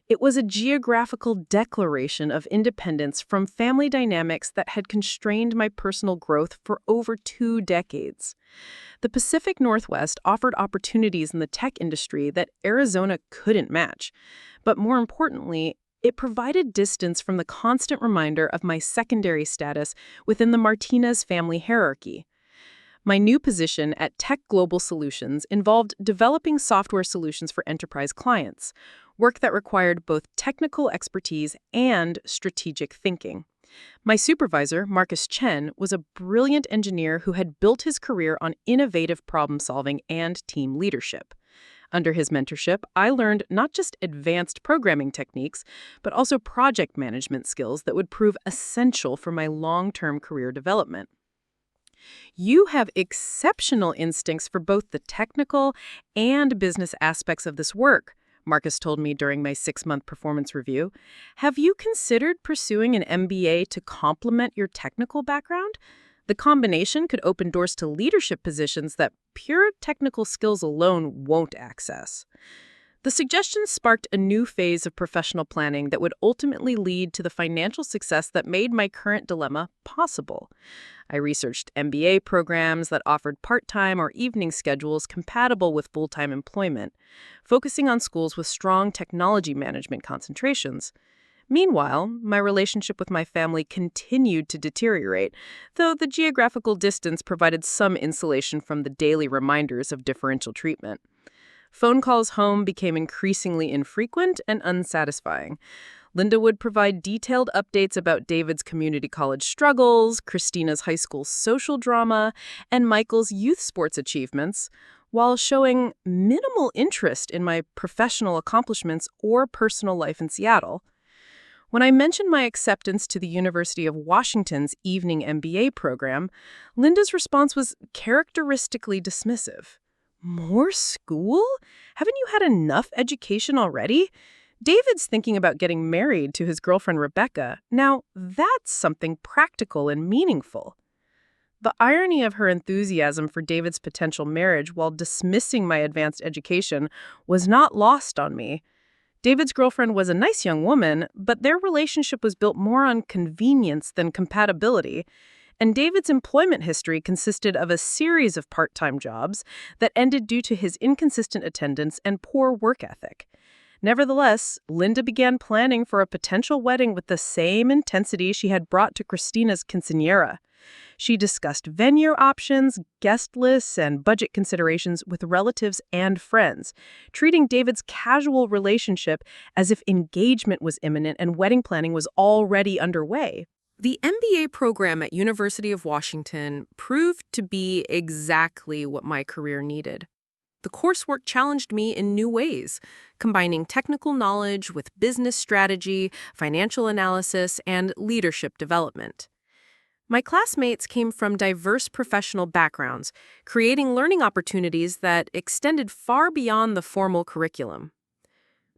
It was a geographical declaration of independence from family dynamics that had constrained my personal growth for over 2 decades. The Pacific Northwest offered opportunities in the tech industry that Arizona couldn't match. But more importantly, it provided distance from the constant reminder of my secondary status within the Martinez family hierarchy. My new position at Tech Global Solutions involved developing software solutions for enterprise clients, work that required both technical expertise and strategic thinking. My supervisor, Marcus Chen, was a brilliant engineer who had built his career on innovative problem-solving and team leadership. Under his mentorship, I learned not just advanced programming techniques, but also project management skills that would prove essential for my long-term career development. You have exceptional instincts for both the technical and business aspects of this work, Marcus told me during my 6-month performance review. Have you considered pursuing an MBA to complement your technical background? The combination could open doors to leadership positions that pure technical skills alone won't access. The suggestion sparked a new phase of professional planning that would ultimately lead to the financial success that made my current dilemma possible. I researched MBA programs that offered part-time or evening schedules compatible with full-time employment, focusing on schools with strong technology management concentrations. Meanwhile, my relationship with my family continued to deteriorate, though the geographical distance provided some insulation from the daily reminders of differential treatment. Phone calls home became increasingly infrequent and unsatisfying. Linda would provide detailed updates about David's community college struggles, Christina's high school social drama, and Michael's youth sports achievements, while showing minimal interest in my professional accomplishments or personal life in Seattle. When I mentioned my acceptance to the University of Washington's evening MBA program, Linda's response was characteristically dismissive. More school? Haven't you had enough education already? David's thinking about getting married to his girlfriend Rebecca. Now, that's something practical and meaningful. The irony of her enthusiasm for David's potential marriage while dismissing my advanced education was not lost on me. David's girlfriend was a nice young woman, but their relationship was built more on convenience than compatibility. And David's employment history consisted of a series of part-time jobs that ended due to his inconsistent attendance and poor work ethic. Nevertheless, Linda began planning for a potential wedding with the same intensity she had brought to Christina's quinceañera. She discussed venue options, guest lists, and budget considerations with relatives and friends, treating David's casual relationship as if engagement was imminent and wedding planning was already underway. The MBA program at University of Washington proved to be exactly what my career needed. The coursework challenged me in new ways, combining technical knowledge with business strategy, financial analysis, and leadership development. My classmates came from diverse professional backgrounds, creating learning opportunities that extended far beyond the formal curriculum.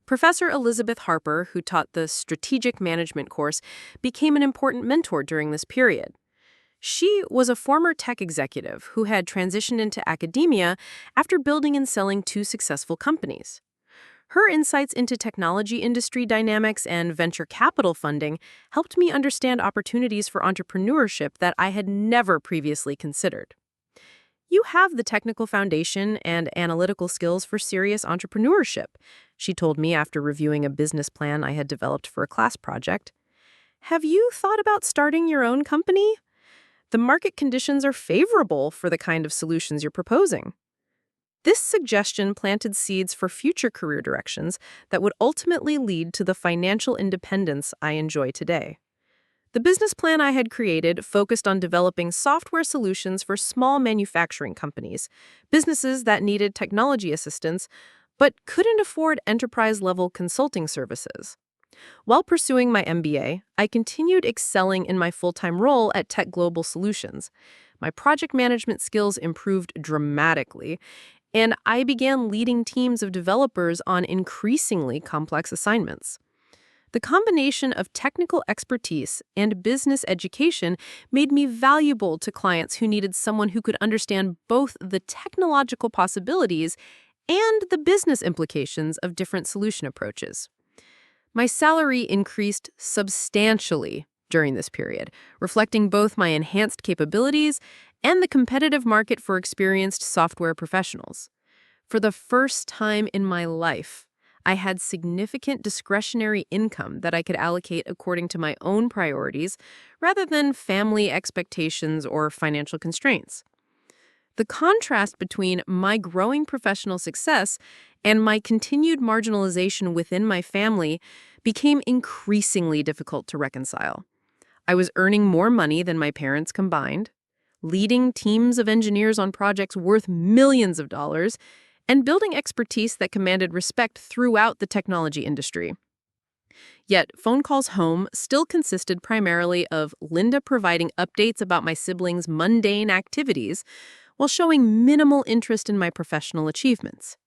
Professor Elizabeth Harper, who taught the Strategic Management course, became an important mentor during this period. She was a former tech executive who had transitioned into academia after building and selling 2 successful companies. Her insights into technology industry dynamics and venture capital funding helped me understand opportunities for entrepreneurship that I had never previously considered. You have the technical foundation and analytical skills for serious entrepreneurship, She told me after reviewing a business plan I had developed for a class project. Have you thought about starting your own company? The market conditions are favorable for the kind of solutions you're proposing. This suggestion planted seeds for future career directions that would ultimately lead to the financial independence I enjoy today. The business plan I had created focused on developing software solutions for small manufacturing companies, businesses that needed technology assistance but couldn't afford enterprise-level consulting services. While pursuing my MBA, I continued excelling in my full-time role at Tech Global Solutions. My project management skills improved dramatically, and I began leading teams of developers on increasingly complex assignments. The combination of technical expertise and business education made me valuable to clients who needed someone who could understand both the technological possibilities and the business implications of different solution approaches. My salary increased substantially during this period, reflecting both my enhanced capabilities and the competitive market for experienced software professionals. For the first time in my life, I had significant discretionary income that I could allocate according to my own priorities rather than family expectations or financial constraints. The contrast between my growing professional success and my continued marginalization within my family became increasingly difficult to reconcile. I was earning more money than my parents combined, leading teams of engineers on projects worth millions of dollars, and building expertise that commanded respect throughout the technology industry. Yet, phone calls home still consisted primarily of Linda providing updates about my siblings' mundane activities while showing minimal interest in my professional achievements.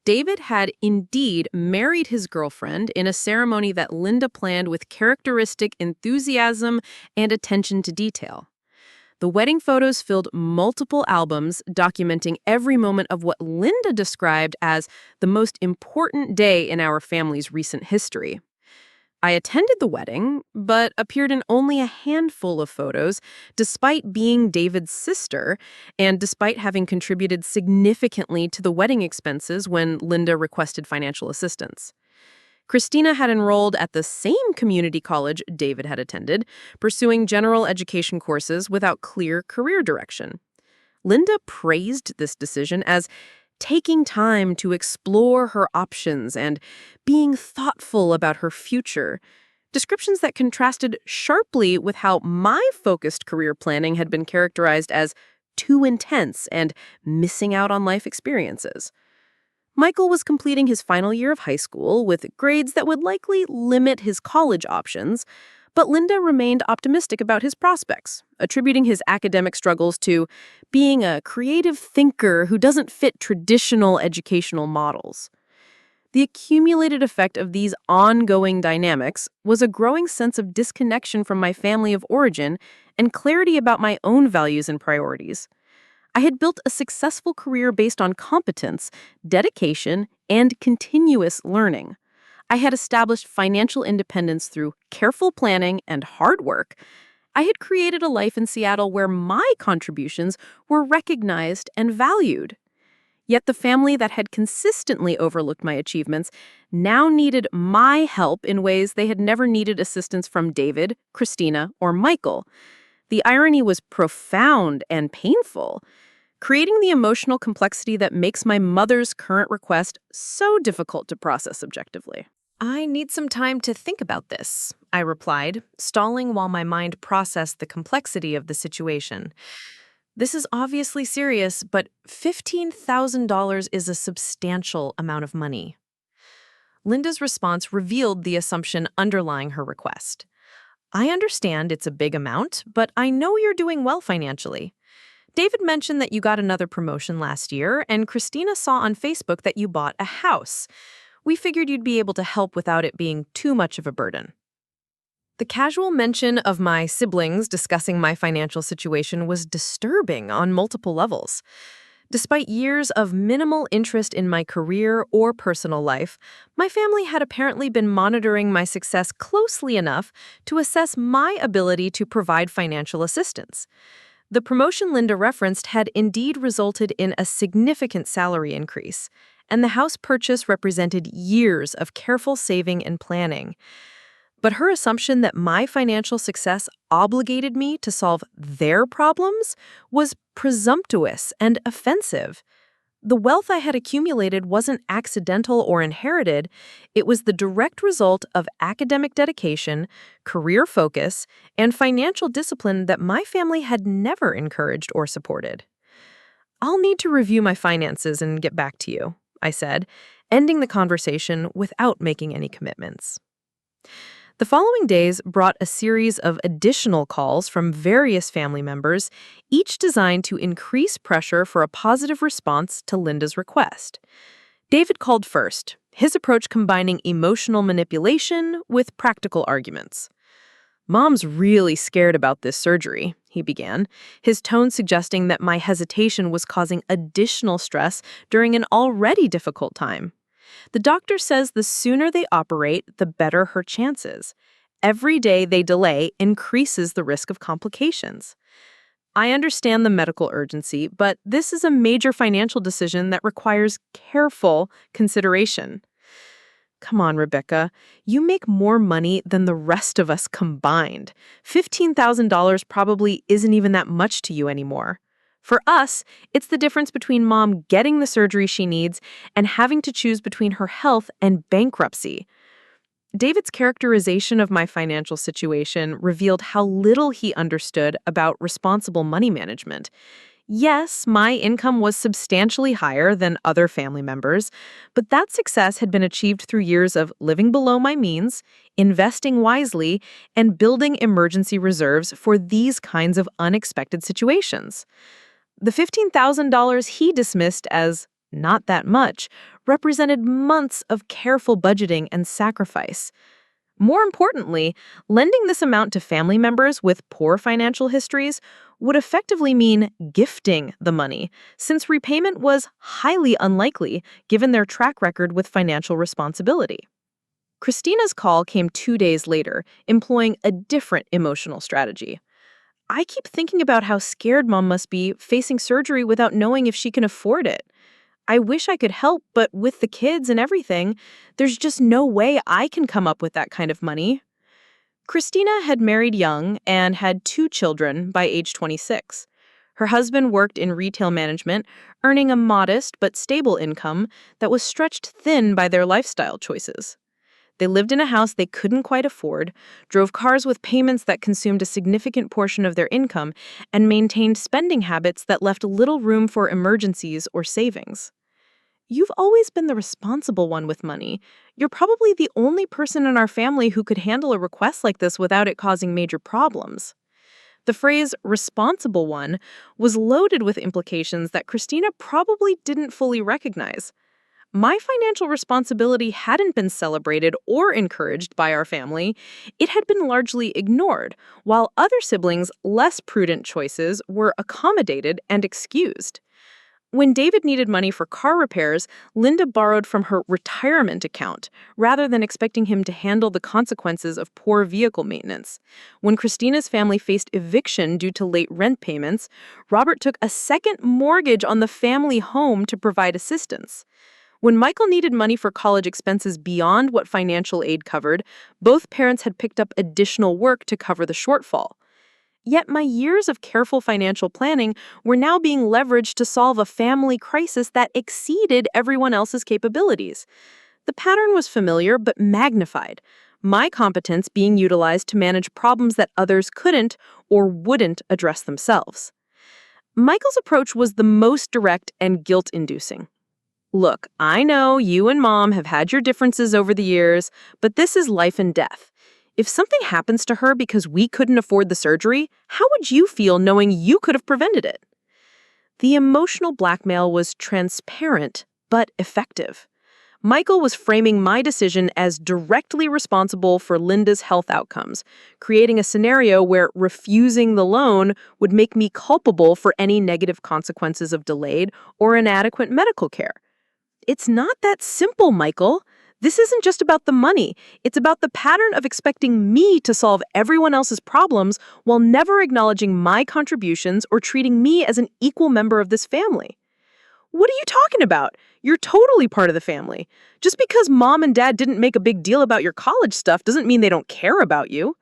David had indeed married his girlfriend in a ceremony that Linda planned with characteristic enthusiasm and attention to detail. The wedding photos filled multiple albums documenting every moment of what Linda described as the most important day in our family's recent history. I attended the wedding, but appeared in only a handful of photos, despite being David's sister, and despite having contributed significantly to the wedding expenses when Linda requested financial assistance. Christina had enrolled at the same community college David had attended, pursuing general education courses without clear career direction. Linda praised this decision as taking time to explore her options and being thoughtful about her future, descriptions that contrasted sharply with how my focused career planning had been characterized as too intense and missing out on life experiences. Michael was completing his final year of high school with grades that would likely limit his college options, but Linda remained optimistic about his prospects, attributing his academic struggles to being a creative thinker who doesn't fit traditional educational models. The accumulated effect of these ongoing dynamics was a growing sense of disconnection from my family of origin and clarity about my own values and priorities. I had built a successful career based on competence, dedication, and continuous learning. I had established financial independence through careful planning and hard work. I had created a life in Seattle where my contributions were recognized and valued. Yet the family that had consistently overlooked my achievements now needed my help in ways they had never needed assistance from David, Christina, or Michael. The irony was profound and painful, creating the emotional complexity that makes my mother's current request so difficult to process objectively. I need some time to think about this, I replied, stalling while my mind processed the complexity of the situation. This is obviously serious, but $15,000 is a substantial amount of money. Linda's response revealed the assumption underlying her request. I understand it's a big amount, but I know you're doing well financially. David mentioned that you got another promotion last year, and Christina saw on Facebook that you bought a house. We figured you'd be able to help without it being too much of a burden. The casual mention of my siblings discussing my financial situation was disturbing on multiple levels. Despite years of minimal interest in my career or personal life, my family had apparently been monitoring my success closely enough to assess my ability to provide financial assistance. The promotion Linda referenced had indeed resulted in a significant salary increase, and the house purchase represented years of careful saving and planning. But her assumption that my financial success obligated me to solve their problems was presumptuous and offensive. The wealth I had accumulated wasn't accidental or inherited. It was the direct result of academic dedication, career focus, and financial discipline that my family had never encouraged or supported. "I'll need to review my finances and get back to you," I said, ending the conversation without making any commitments. The following days brought a series of additional calls from various family members, each designed to increase pressure for a positive response to Linda's request. David called first, his approach combining emotional manipulation with practical arguments. "Mom's really scared about this surgery," he began, his tone suggesting that my hesitation was causing additional stress during an already difficult time. "The doctor says the sooner they operate, the better her chances. Every day they delay increases the risk of complications. I understand the medical urgency, but this is a major financial decision that requires careful consideration." "Come on, Rebecca. You make more money than the rest of us combined. $15,000 probably isn't even that much to you anymore. For us, it's the difference between Mom getting the surgery she needs and having to choose between her health and bankruptcy." David's characterization of my financial situation revealed how little he understood about responsible money management. Yes, my income was substantially higher than other family members, but that success had been achieved through years of living below my means, investing wisely, and building emergency reserves for these kinds of unexpected situations. The $15,000 he dismissed as not that much represented months of careful budgeting and sacrifice. More importantly, lending this amount to family members with poor financial histories would effectively mean gifting the money, since repayment was highly unlikely given their track record with financial responsibility. Christina's call came 2 days later, employing a different emotional strategy. "I keep thinking about how scared Mom must be facing surgery without knowing if she can afford it. I wish I could help, but with the kids and everything, there's just no way I can come up with that kind of money." Christina had married young and had 2 children by age 26. Her husband worked in retail management, earning a modest but stable income that was stretched thin by their lifestyle choices. They lived in a house they couldn't quite afford, drove cars with payments that consumed a significant portion of their income, and maintained spending habits that left little room for emergencies or savings. "You've always been the responsible one with money. You're probably the only person in our family who could handle a request like this without it causing major problems." The phrase responsible one was loaded with implications that Christina probably didn't fully recognize. My financial responsibility hadn't been celebrated or encouraged by our family. It had been largely ignored, while other siblings' less prudent choices were accommodated and excused. When David needed money for car repairs, Linda borrowed from her retirement account, rather than expecting him to handle the consequences of poor vehicle maintenance. When Christina's family faced eviction due to late rent payments, Robert took a second mortgage on the family home to provide assistance. When Michael needed money for college expenses beyond what financial aid covered, both parents had picked up additional work to cover the shortfall. Yet my years of careful financial planning were now being leveraged to solve a family crisis that exceeded everyone else's capabilities. The pattern was familiar but magnified, my competence being utilized to manage problems that others couldn't or wouldn't address themselves. Michael's approach was the most direct and guilt-inducing. "Look, I know you and Mom have had your differences over the years, but this is life and death. If something happens to her because we couldn't afford the surgery, how would you feel knowing you could have prevented it?" The emotional blackmail was transparent but effective. Michael was framing my decision as directly responsible for Linda's health outcomes, creating a scenario where refusing the loan would make me culpable for any negative consequences of delayed or inadequate medical care. "It's not that simple, Michael. This isn't just about the money. It's about the pattern of expecting me to solve everyone else's problems while never acknowledging my contributions or treating me as an equal member of this family. What are you talking about? You're totally part of the family. Just because mom and dad didn't make a big deal about your college stuff doesn't mean they don't care about you.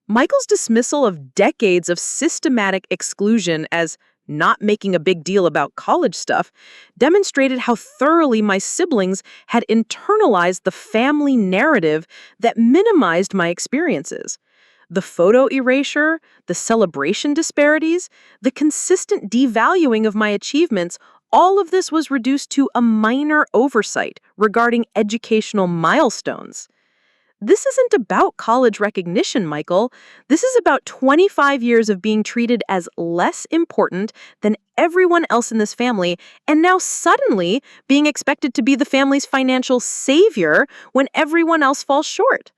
Michael's dismissal of decades of systematic exclusion as not making a big deal about college stuff demonstrated how thoroughly my siblings had internalized the family narrative that minimized my experiences. The photo erasure, the celebration disparities, the consistent devaluing of my achievements, all of this was reduced to a minor oversight regarding educational milestones. This isn't about college recognition, Michael. This is about 25 years of being treated as less important than everyone else in this family, and now suddenly being expected to be the family's financial savior when everyone else falls short.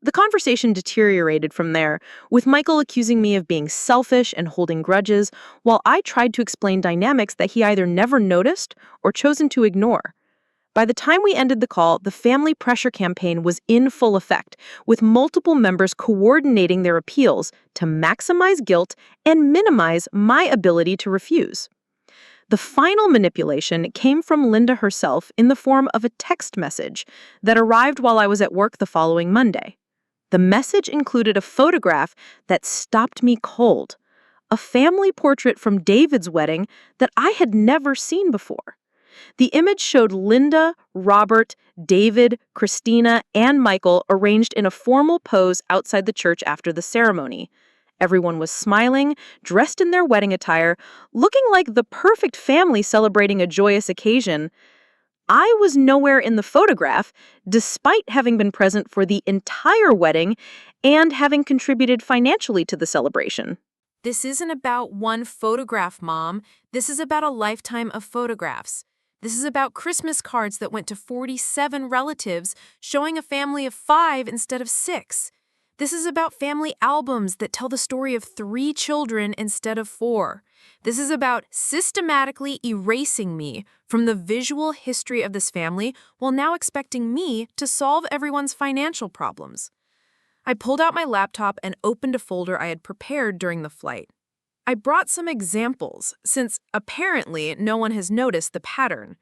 The conversation deteriorated from there, with Michael accusing me of being selfish and holding grudges, while I tried to explain dynamics that he either never noticed or chosen to ignore. By the time we ended the call, the family pressure campaign was in full effect, with multiple members coordinating their appeals to maximize guilt and minimize my ability to refuse. The final manipulation came from Linda herself in the form of a text message that arrived while I was at work the following Monday. The message included a photograph that stopped me cold, a family portrait from David's wedding that I had never seen before. The image showed Linda, Robert, David, Christina, and Michael arranged in a formal pose outside the church after the ceremony. Everyone was smiling, dressed in their wedding attire, looking like the perfect family celebrating a joyous occasion. I was nowhere in the photograph, despite having been present for the entire wedding and having contributed financially to the celebration. This isn't about one photograph, Mom. This is about a lifetime of photographs. This is about Christmas cards that went to 47 relatives, showing a family of 5 instead of 6. This is about family albums that tell the story of 3 children instead of 4. This is about systematically erasing me from the visual history of this family while now expecting me to solve everyone's financial problems. I pulled out my laptop and opened a folder I had prepared during the flight. I brought some examples, since apparently no one has noticed the pattern.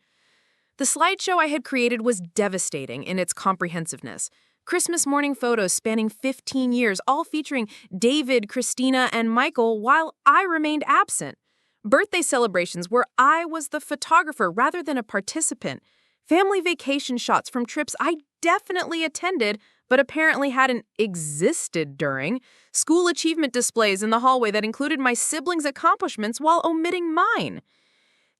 The slideshow I had created was devastating in its comprehensiveness. Christmas morning photos spanning 15 years, all featuring David, Christina, and Michael while I remained absent. Birthday celebrations where I was the photographer rather than a participant. Family vacation shots from trips I definitely attended but apparently hadn't existed during. School achievement displays in the hallway that included my siblings' accomplishments while omitting mine.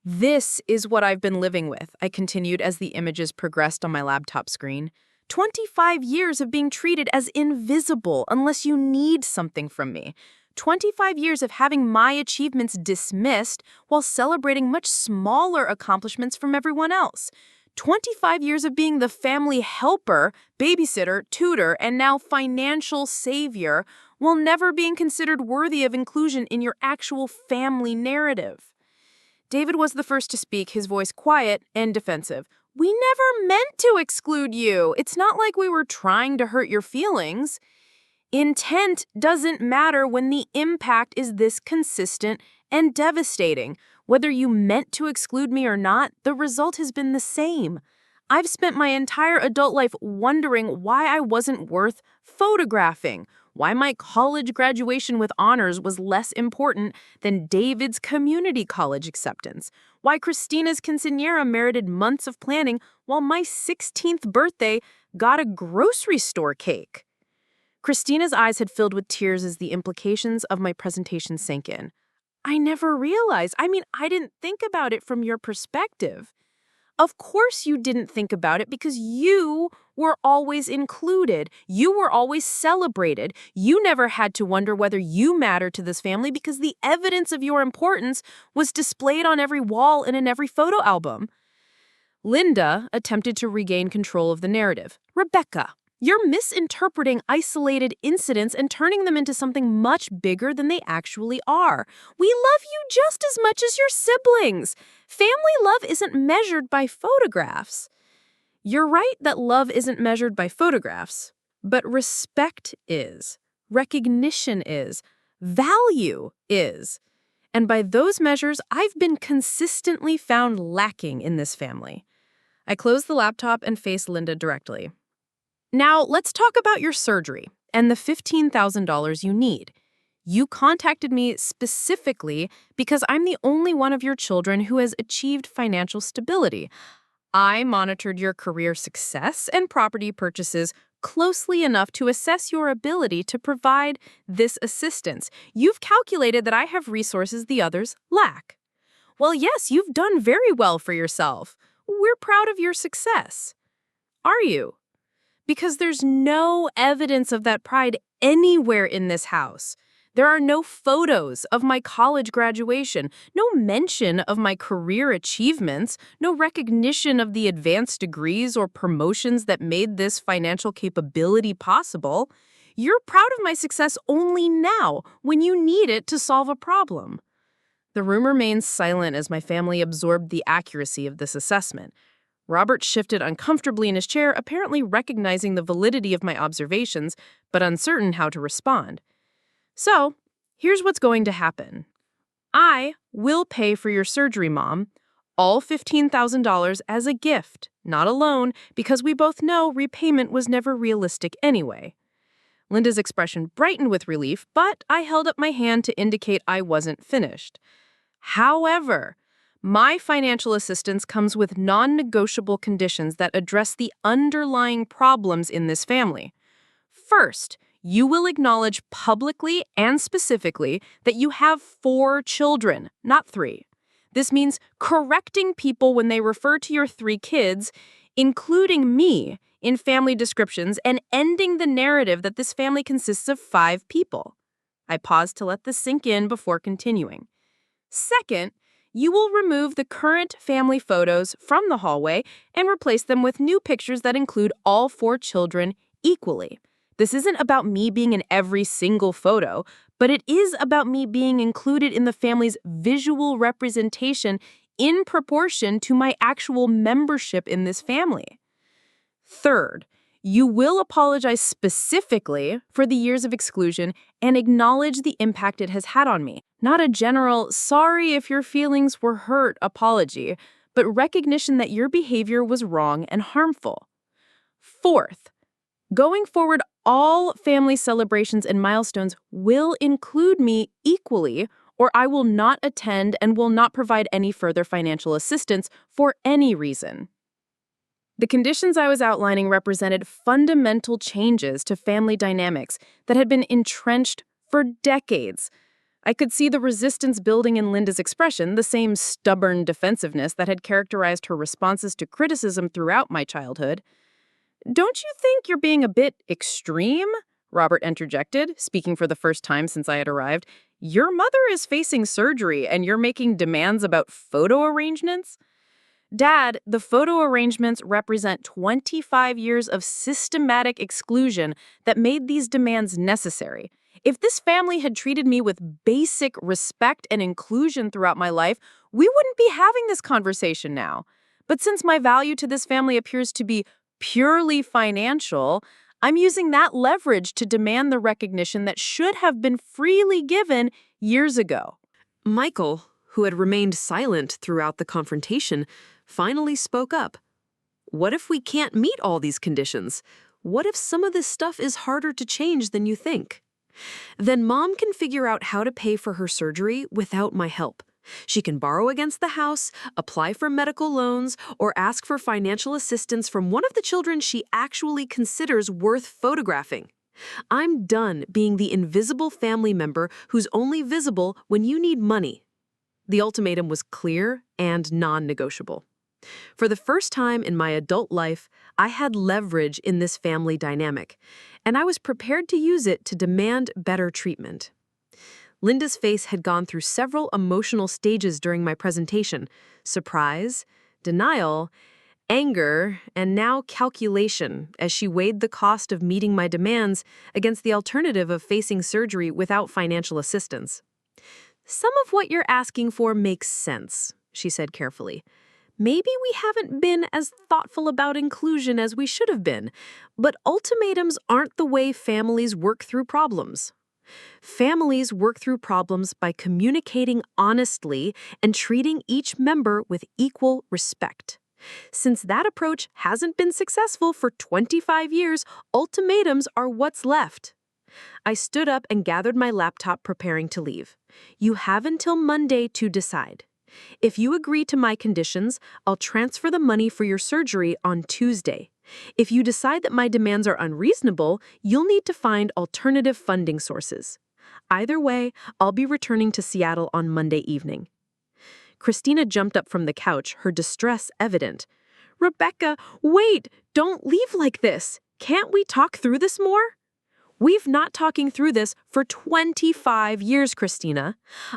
This is what I've been living with, I continued as the images progressed on my laptop screen. 25 years of being treated as invisible unless you need something from me. 25 years of having my achievements dismissed while celebrating much smaller accomplishments from everyone else. 25 years of being the family helper, babysitter, tutor, and now financial savior while never being considered worthy of inclusion in your actual family narrative. David was the first to speak, his voice quiet and defensive. We never meant to exclude you. It's not like we were trying to hurt your feelings. Intent doesn't matter when the impact is this consistent and devastating. Whether you meant to exclude me or not, the result has been the same. I've spent my entire adult life wondering why I wasn't worth photographing, why my college graduation with honors was less important than David's community college acceptance, why Christina's quinceañera merited months of planning while my 16th birthday got a grocery store cake. Christina's eyes had filled with tears as the implications of my presentation sank in. I never realized. I didn't think about it from your perspective. Of course you didn't think about it because you were always included. You were always celebrated. You never had to wonder whether you mattered to this family because the evidence of your importance was displayed on every wall and in every photo album. Linda attempted to regain control of the narrative. Rebecca, you're misinterpreting isolated incidents and turning them into something much bigger than they actually are. We love you just as much as your siblings. Family love isn't measured by photographs. You're right that love isn't measured by photographs, but respect is, recognition is, value is. And by those measures, I've been consistently found lacking in this family. I closed the laptop and faced Linda directly. Now, let's talk about your surgery and the $15,000 you need. You contacted me specifically because I'm the only one of your children who has achieved financial stability. I monitored your career success and property purchases closely enough to assess your ability to provide this assistance. You've calculated that I have resources the others lack. Well, yes, you've done very well for yourself. We're proud of your success. Are you? Because there's no evidence of that pride anywhere in this house. There are no photos of my college graduation, no mention of my career achievements, no recognition of the advanced degrees or promotions that made this financial capability possible. You're proud of my success only now, when you need it to solve a problem. The room remained silent as my family absorbed the accuracy of this assessment. Robert shifted uncomfortably in his chair, apparently recognizing the validity of my observations, but uncertain how to respond. So, here's what's going to happen. I will pay for your surgery, Mom, all $15,000 as a gift, not a loan, because we both know repayment was never realistic anyway. Linda's expression brightened with relief, but I held up my hand to indicate I wasn't finished. However, my financial assistance comes with non-negotiable conditions that address the underlying problems in this family. First, you will acknowledge publicly and specifically that you have 4 children, not 3. This means correcting people when they refer to your 3 kids, including me, in family descriptions and ending the narrative that this family consists of 5 people. I paused to let this sink in before continuing. Second, you will remove the current family photos from the hallway and replace them with new pictures that include all 4 children equally. This isn't about me being in every single photo, but it is about me being included in the family's visual representation in proportion to my actual membership in this family. Third, you will apologize specifically for the years of exclusion and acknowledge the impact it has had on me. Not a general, sorry if your feelings were hurt apology, but recognition that your behavior was wrong and harmful. Fourth, going forward, all family celebrations and milestones will include me equally, or I will not attend and will not provide any further financial assistance for any reason. The conditions I was outlining represented fundamental changes to family dynamics that had been entrenched for decades. I could see the resistance building in Linda's expression, the same stubborn defensiveness that had characterized her responses to criticism throughout my childhood. "Don't you think you're being a bit extreme?" Robert interjected, speaking for the first time since I had arrived. "Your mother is facing surgery and you're making demands about photo arrangements?" "Dad, the photo arrangements represent 25 years of systematic exclusion that made these demands necessary. If this family had treated me with basic respect and inclusion throughout my life, we wouldn't be having this conversation now. But since my value to this family appears to be purely financial, I'm using that leverage to demand the recognition that should have been freely given years ago." Michael, who had remained silent throughout the confrontation, finally spoke up. "What if we can't meet all these conditions? What if some of this stuff is harder to change than you think? Then Mom can figure out how to pay for her surgery without my help. She can borrow against the house, apply for medical loans, or ask for financial assistance from one of the children she actually considers worth photographing. I'm done being the invisible family member who's only visible when you need money." The ultimatum was clear and non-negotiable. For the first time in my adult life, I had leverage in this family dynamic, and I was prepared to use it to demand better treatment. Linda's face had gone through several emotional stages during my presentation: surprise, denial, anger, and now calculation, as she weighed the cost of meeting my demands against the alternative of facing surgery without financial assistance. "Some of what you're asking for makes sense," she said carefully. "Maybe we haven't been as thoughtful about inclusion as we should have been, but ultimatums aren't the way families work through problems. Families work through problems by communicating honestly and treating each member with equal respect. Since that approach hasn't been successful for 25 years, ultimatums are what's left. I stood up and gathered my laptop, preparing to leave. You have until Monday to decide. If you agree to my conditions, I'll transfer the money for your surgery on Tuesday. If you decide that my demands are unreasonable, you'll need to find alternative funding sources. Either way, I'll be returning to Seattle on Monday evening. Christina jumped up from the couch, her distress evident. Rebecca, wait! Don't leave like this! Can't we talk through this more? We've not talking through this for 25 years, Christina.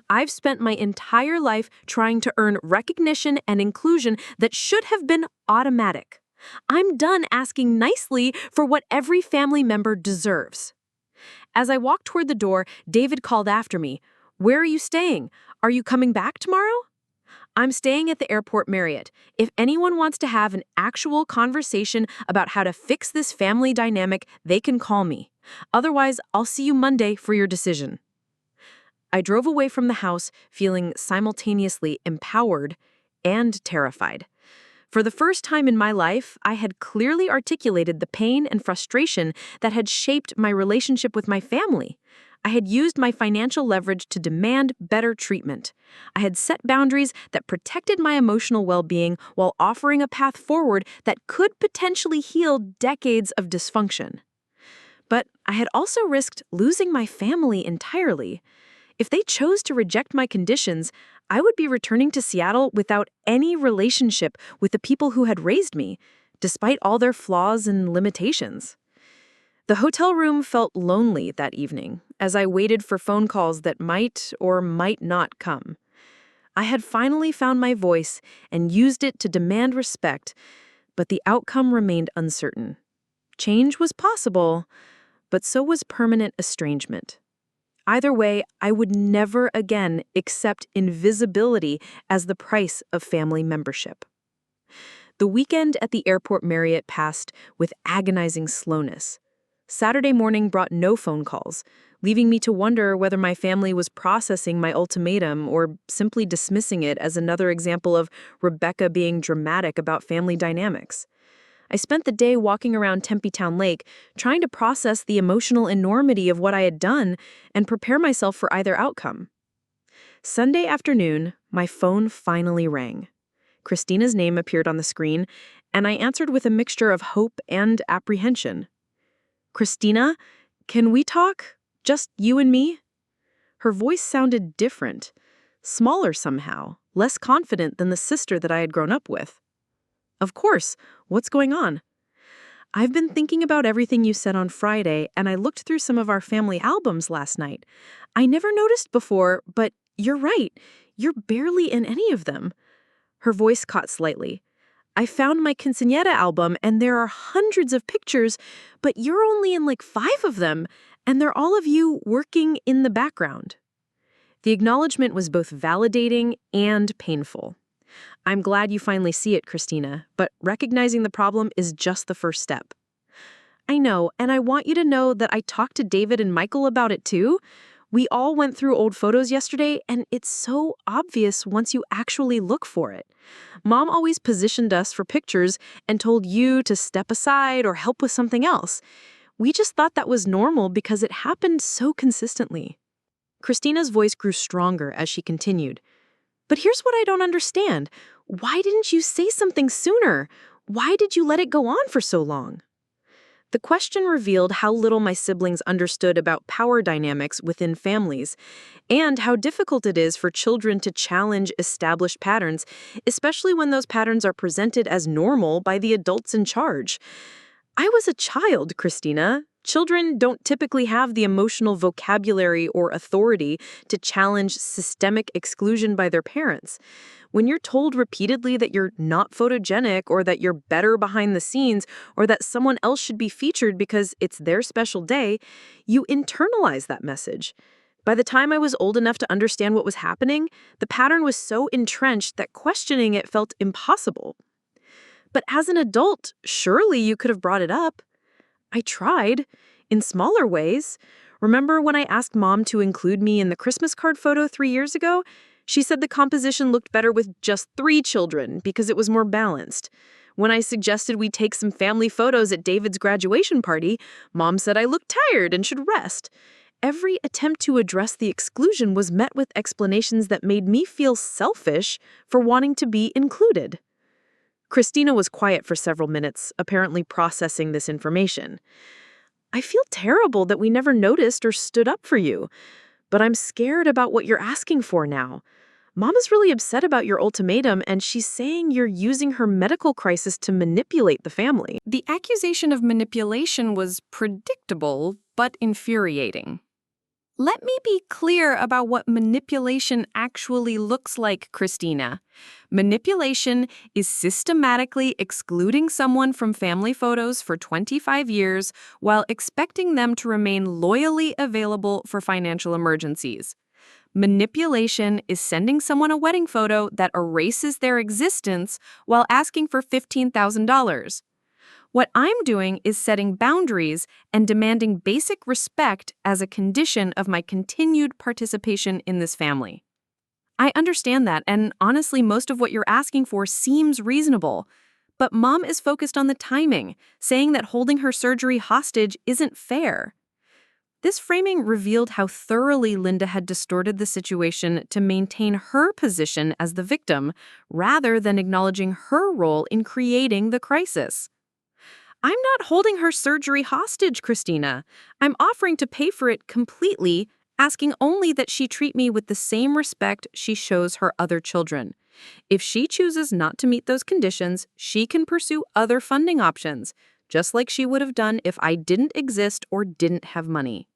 I've spent my entire life trying to earn recognition and inclusion that should have been automatic. I'm done asking nicely for what every family member deserves. As I walked toward the door, David called after me. Where are you staying? Are you coming back tomorrow? I'm staying at the airport Marriott. If anyone wants to have an actual conversation about how to fix this family dynamic, they can call me. Otherwise, I'll see you Monday for your decision. I drove away from the house feeling simultaneously empowered and terrified. For the first time in my life, I had clearly articulated the pain and frustration that had shaped my relationship with my family. I had used my financial leverage to demand better treatment. I had set boundaries that protected my emotional well-being while offering a path forward that could potentially heal decades of dysfunction. But I had also risked losing my family entirely. If they chose to reject my conditions, I would be returning to Seattle without any relationship with the people who had raised me, despite all their flaws and limitations. The hotel room felt lonely that evening as I waited for phone calls that might or might not come. I had finally found my voice and used it to demand respect, but the outcome remained uncertain. Change was possible, but so was permanent estrangement. Either way, I would never again accept invisibility as the price of family membership. The weekend at the airport Marriott passed with agonizing slowness. Saturday morning brought no phone calls, leaving me to wonder whether my family was processing my ultimatum or simply dismissing it as another example of Rebecca being dramatic about family dynamics. I spent the day walking around Tempe Town Lake, trying to process the emotional enormity of what I had done and prepare myself for either outcome. Sunday afternoon, my phone finally rang. Christina's name appeared on the screen, and I answered with a mixture of hope and apprehension. Christina, can we talk? Just you and me? Her voice sounded different, smaller somehow, less confident than the sister that I had grown up with. Of course. What's going on? I've been thinking about everything you said on Friday, and I looked through some of our family albums last night. I never noticed before, but you're right. You're barely in any of them. Her voice caught slightly. I found my quinceañera album, and there are hundreds of pictures, but you're only in like 5 of them, and they're all of you working in the background. The acknowledgement was both validating and painful. I'm glad you finally see it, Christina, but recognizing the problem is just the first step. I know, and I want you to know that I talked to David and Michael about it too. We all went through old photos yesterday, and it's so obvious once you actually look for it. Mom always positioned us for pictures and told you to step aside or help with something else. We just thought that was normal because it happened so consistently. Christina's voice grew stronger as she continued. But here's what I don't understand. Why didn't you say something sooner? Why did you let it go on for so long? The question revealed how little my siblings understood about power dynamics within families, and how difficult it is for children to challenge established patterns, especially when those patterns are presented as normal by the adults in charge. I was a child, Christina. Children don't typically have the emotional vocabulary or authority to challenge systemic exclusion by their parents. When you're told repeatedly that you're not photogenic or that you're better behind the scenes or that someone else should be featured because it's their special day, you internalize that message. By the time I was old enough to understand what was happening, the pattern was so entrenched that questioning it felt impossible. But as an adult, surely you could have brought it up. I tried, in smaller ways. Remember when I asked Mom to include me in the Christmas card photo 3 years ago? She said the composition looked better with just 3 children because it was more balanced. When I suggested we take some family photos at David's graduation party, Mom said I looked tired and should rest. Every attempt to address the exclusion was met with explanations that made me feel selfish for wanting to be included. Christina was quiet for several minutes, apparently processing this information. I feel terrible that we never noticed or stood up for you, but I'm scared about what you're asking for now. Mom is really upset about your ultimatum, and she's saying you're using her medical crisis to manipulate the family. The accusation of manipulation was predictable, but infuriating. Let me be clear about what manipulation actually looks like, Christina. Manipulation is systematically excluding someone from family photos for 25 years while expecting them to remain loyally available for financial emergencies. Manipulation is sending someone a wedding photo that erases their existence while asking for $15,000. What I'm doing is setting boundaries and demanding basic respect as a condition of my continued participation in this family. I understand that, and honestly, most of what you're asking for seems reasonable. But Mom is focused on the timing, saying that holding her surgery hostage isn't fair. This framing revealed how thoroughly Linda had distorted the situation to maintain her position as the victim, rather than acknowledging her role in creating the crisis. I'm not holding her surgery hostage, Christina. I'm offering to pay for it completely, asking only that she treat me with the same respect she shows her other children. If she chooses not to meet those conditions, she can pursue other funding options, just like she would have done if I didn't exist or didn't have money.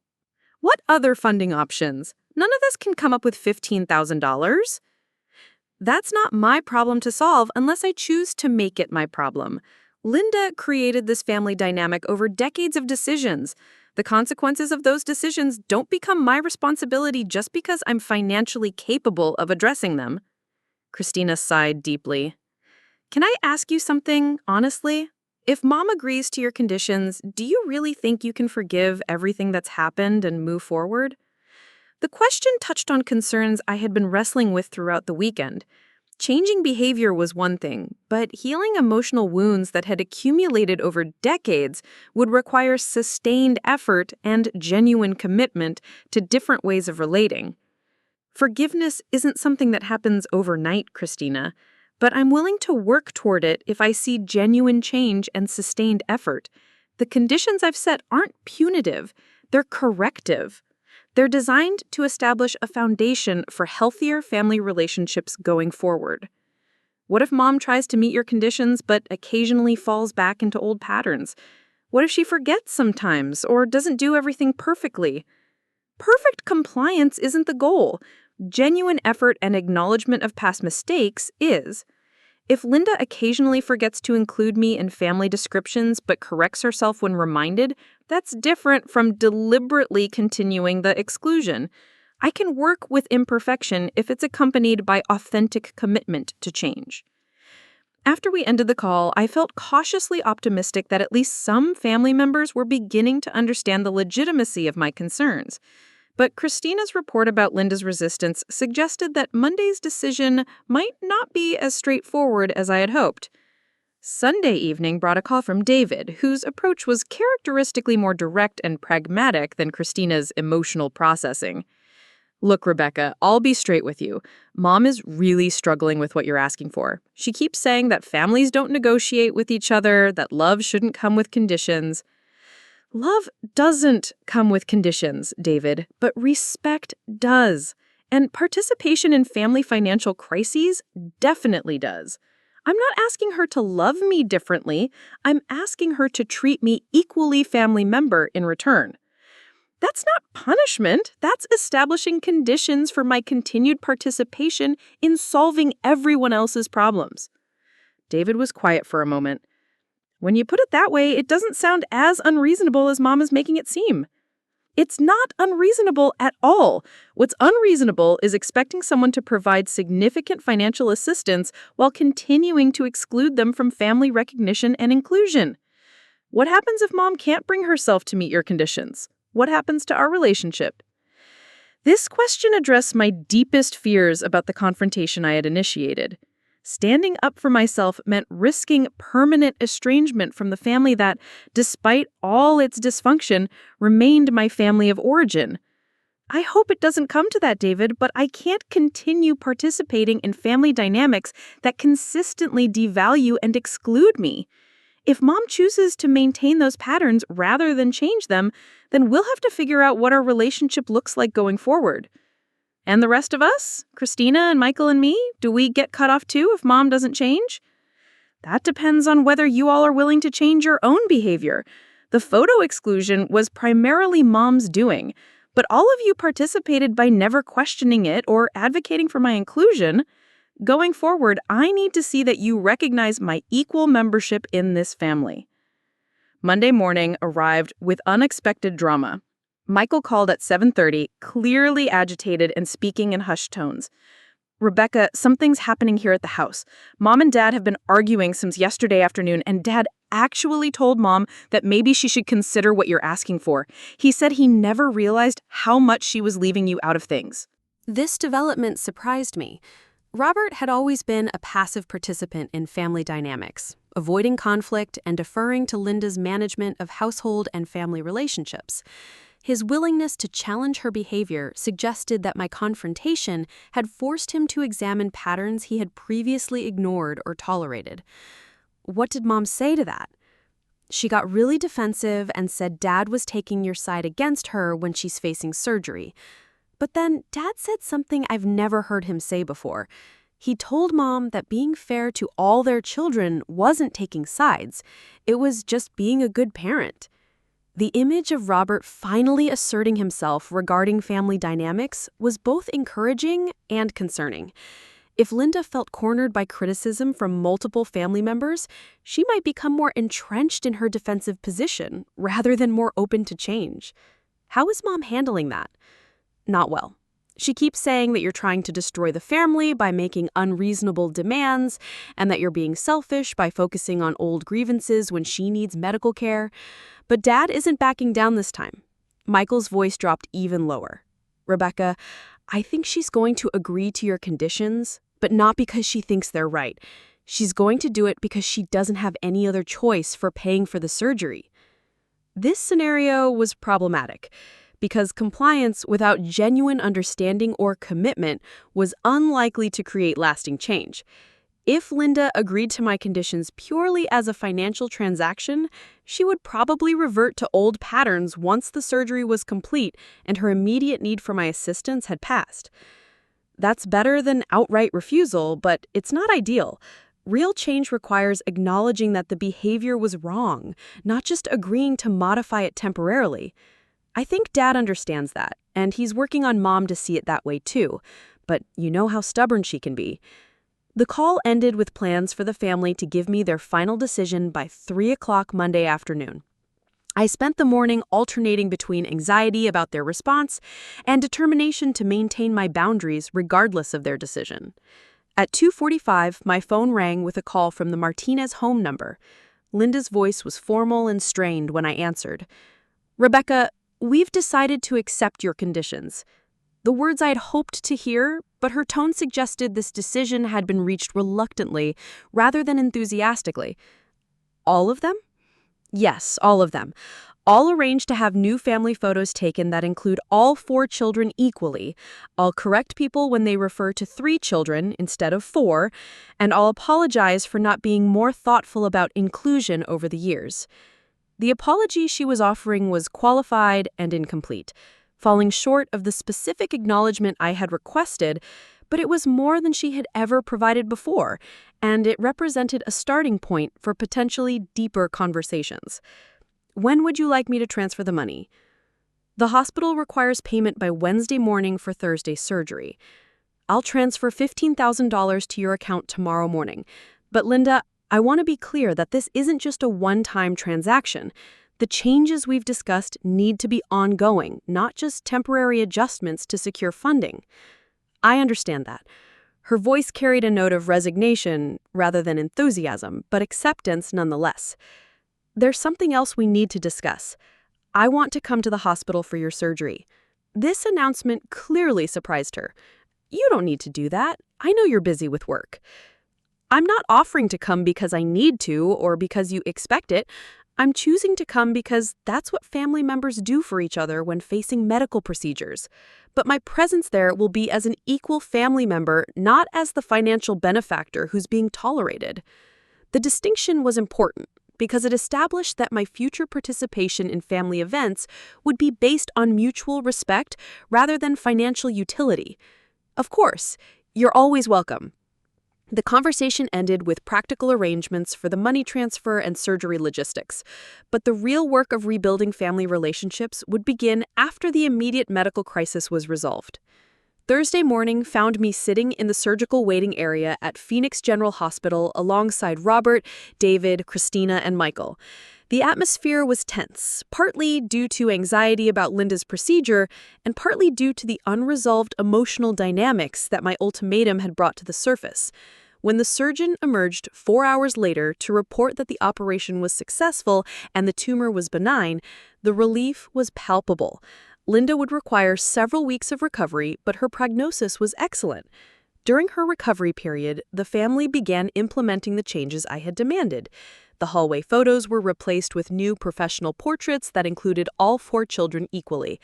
What other funding options? None of this can come up with $15,000. That's not my problem to solve unless I choose to make it my problem. Linda created this family dynamic over decades of decisions. The consequences of those decisions don't become my responsibility just because I'm financially capable of addressing them. Christina sighed deeply. Can I ask you something, honestly? If Mom agrees to your conditions, do you really think you can forgive everything that's happened and move forward? The question touched on concerns I had been wrestling with throughout the weekend. Changing behavior was one thing, but healing emotional wounds that had accumulated over decades would require sustained effort and genuine commitment to different ways of relating. Forgiveness isn't something that happens overnight, Christina, but I'm willing to work toward it if I see genuine change and sustained effort. The conditions I've set aren't punitive, they're corrective. They're designed to establish a foundation for healthier family relationships going forward. What if Mom tries to meet your conditions but occasionally falls back into old patterns? What if she forgets sometimes or doesn't do everything perfectly? Perfect compliance isn't the goal. Genuine effort and acknowledgement of past mistakes is. If Linda occasionally forgets to include me in family descriptions but corrects herself when reminded, that's different from deliberately continuing the exclusion. I can work with imperfection if it's accompanied by authentic commitment to change. After we ended the call, I felt cautiously optimistic that at least some family members were beginning to understand the legitimacy of my concerns. But Christina's report about Linda's resistance suggested that Monday's decision might not be as straightforward as I had hoped. Sunday evening brought a call from David, whose approach was characteristically more direct and pragmatic than Christina's emotional processing. Look, Rebecca, I'll be straight with you. Mom is really struggling with what you're asking for. She keeps saying that families don't negotiate with each other, that love shouldn't come with conditions. Love doesn't come with conditions, David, but respect does. And participation in family financial crises definitely does. I'm not asking her to love me differently. I'm asking her to treat me equally family member in return. That's not punishment. That's establishing conditions for my continued participation in solving everyone else's problems. David was quiet for a moment. When you put it that way, it doesn't sound as unreasonable as Mom is making it seem. It's not unreasonable at all. What's unreasonable is expecting someone to provide significant financial assistance while continuing to exclude them from family recognition and inclusion. What happens if Mom can't bring herself to meet your conditions? What happens to our relationship? This question addressed my deepest fears about the confrontation I had initiated. Standing up for myself meant risking permanent estrangement from the family that, despite all its dysfunction, remained my family of origin. I hope it doesn't come to that, David, but I can't continue participating in family dynamics that consistently devalue and exclude me. If Mom chooses to maintain those patterns rather than change them, then we'll have to figure out what our relationship looks like going forward. And the rest of us, Christina and Michael and me, do we get cut off too if Mom doesn't change? That depends on whether you all are willing to change your own behavior. The photo exclusion was primarily Mom's doing, but all of you participated by never questioning it or advocating for my inclusion. Going forward, I need to see that you recognize my equal membership in this family. Monday morning arrived with unexpected drama. Michael called at 7:30, clearly agitated and speaking in hushed tones. Rebecca, something's happening here at the house. Mom and Dad have been arguing since yesterday afternoon, and Dad actually told Mom that maybe she should consider what you're asking for. He said he never realized how much she was leaving you out of things. This development surprised me. Robert had always been a passive participant in family dynamics, avoiding conflict and deferring to Linda's management of household and family relationships. His willingness to challenge her behavior suggested that my confrontation had forced him to examine patterns he had previously ignored or tolerated. What did Mom say to that? She got really defensive and said Dad was taking your side against her when she's facing surgery. But then Dad said something I've never heard him say before. He told Mom that being fair to all their children wasn't taking sides. It was just being a good parent. The image of Robert finally asserting himself regarding family dynamics was both encouraging and concerning. If Linda felt cornered by criticism from multiple family members, she might become more entrenched in her defensive position rather than more open to change. How is Mom handling that? Not well. She keeps saying that you're trying to destroy the family by making unreasonable demands and that you're being selfish by focusing on old grievances when she needs medical care. But Dad isn't backing down this time. Michael's voice dropped even lower. Rebecca, I think she's going to agree to your conditions, but not because she thinks they're right. She's going to do it because she doesn't have any other choice for paying for the surgery. This scenario was problematic, because compliance without genuine understanding or commitment was unlikely to create lasting change. If Linda agreed to my conditions purely as a financial transaction, she would probably revert to old patterns once the surgery was complete and her immediate need for my assistance had passed. That's better than outright refusal, but it's not ideal. Real change requires acknowledging that the behavior was wrong, not just agreeing to modify it temporarily. I think Dad understands that, and he's working on Mom to see it that way too, but you know how stubborn she can be. The call ended with plans for the family to give me their final decision by 3 o'clock Monday afternoon. I spent the morning alternating between anxiety about their response and determination to maintain my boundaries regardless of their decision. At 2:45, my phone rang with a call from the Martinez home number. Linda's voice was formal and strained when I answered. Rebecca, we've decided to accept your conditions. The words I had hoped to hear, but her tone suggested this decision had been reached reluctantly rather than enthusiastically. All of them? Yes, all of them. I'll arrange to have new family photos taken that include all 4 children equally. I'll correct people when they refer to 3 children instead of 4, and I'll apologize for not being more thoughtful about inclusion over the years. The apology she was offering was qualified and incomplete, falling short of the specific acknowledgement I had requested, but it was more than she had ever provided before, and it represented a starting point for potentially deeper conversations. When would you like me to transfer the money? The hospital requires payment by Wednesday morning for Thursday surgery. I'll transfer $15,000 to your account tomorrow morning. But Linda, I want to be clear that this isn't just a one-time transaction. The changes we've discussed need to be ongoing, not just temporary adjustments to secure funding. I understand that. Her voice carried a note of resignation rather than enthusiasm, but acceptance nonetheless. There's something else we need to discuss. I want to come to the hospital for your surgery." This announcement clearly surprised her. "You don't need to do that. I know you're busy with work." "I'm not offering to come because I need to or because you expect it. I'm choosing to come because that's what family members do for each other when facing medical procedures. But my presence there will be as an equal family member, not as the financial benefactor who's being tolerated." The distinction was important because it established that my future participation in family events would be based on mutual respect rather than financial utility. "Of course, you're always welcome." The conversation ended with practical arrangements for the money transfer and surgery logistics, but the real work of rebuilding family relationships would begin after the immediate medical crisis was resolved. Thursday morning found me sitting in the surgical waiting area at Phoenix General Hospital alongside Robert, David, Christina, and Michael. The atmosphere was tense, partly due to anxiety about Linda's procedure and partly due to the unresolved emotional dynamics that my ultimatum had brought to the surface. When the surgeon emerged 4 hours later to report that the operation was successful and the tumor was benign, the relief was palpable. Linda would require several weeks of recovery, but her prognosis was excellent. During her recovery period, the family began implementing the changes I had demanded. The hallway photos were replaced with new professional portraits that included all 4 children equally.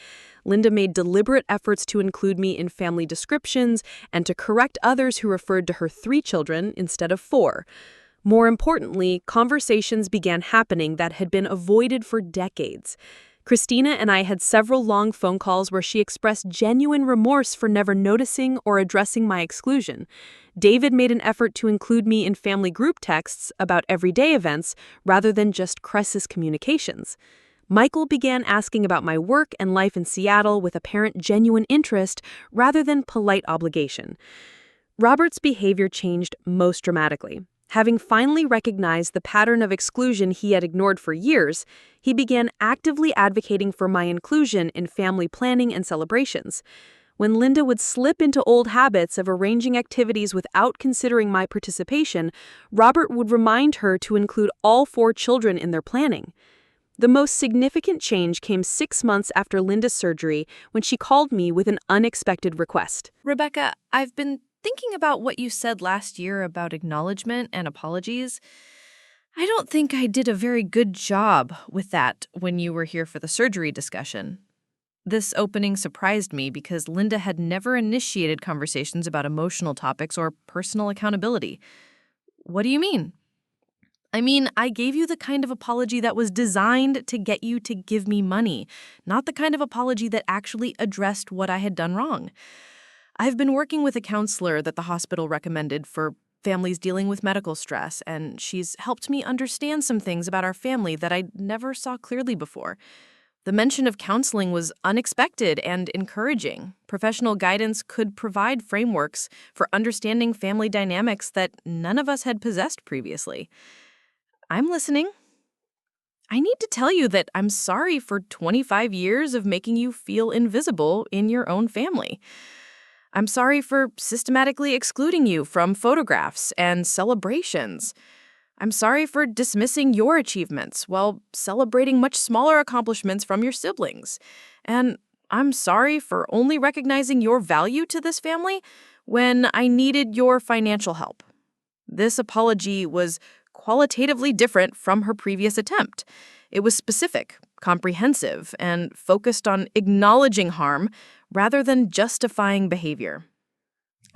Linda made deliberate efforts to include me in family descriptions and to correct others who referred to her 3 children instead of 4. More importantly, conversations began happening that had been avoided for decades. Christina and I had several long phone calls where she expressed genuine remorse for never noticing or addressing my exclusion. David made an effort to include me in family group texts about everyday events rather than just crisis communications. Michael began asking about my work and life in Seattle with apparent genuine interest rather than polite obligation. Robert's behavior changed most dramatically. Having finally recognized the pattern of exclusion he had ignored for years, he began actively advocating for my inclusion in family planning and celebrations. When Linda would slip into old habits of arranging activities without considering my participation, Robert would remind her to include all 4 children in their planning. The most significant change came 6 months after Linda's surgery when she called me with an unexpected request. "Rebecca, I've been thinking about what you said last year about acknowledgement and apologies. I don't think I did a very good job with that when you were here for the surgery discussion." This opening surprised me because Linda had never initiated conversations about emotional topics or personal accountability. "What do you mean?" "I mean, I gave you the kind of apology that was designed to get you to give me money, not the kind of apology that actually addressed what I had done wrong. I've been working with a counselor that the hospital recommended for families dealing with medical stress, and she's helped me understand some things about our family that I never saw clearly before. The mention of counseling was unexpected and encouraging. Professional guidance could provide frameworks for understanding family dynamics that none of us had possessed previously. I'm listening. I need to tell you that I'm sorry for 25 years of making you feel invisible in your own family. I'm sorry for systematically excluding you from photographs and celebrations. I'm sorry for dismissing your achievements while celebrating much smaller accomplishments from your siblings. And I'm sorry for only recognizing your value to this family when I needed your financial help." This apology was qualitatively different from her previous attempt. It was specific, comprehensive, and focused on acknowledging harm rather than justifying behavior.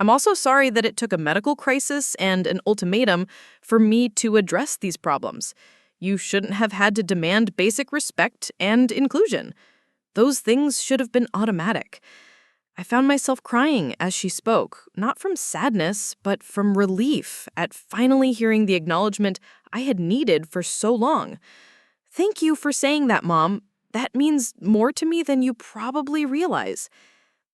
I'm also sorry that it took a medical crisis and an ultimatum for me to address these problems. You shouldn't have had to demand basic respect and inclusion. Those things should have been automatic. I found myself crying as she spoke, not from sadness, but from relief at finally hearing the acknowledgement I had needed for so long. "Thank you for saying that, Mom. That means more to me than you probably realize."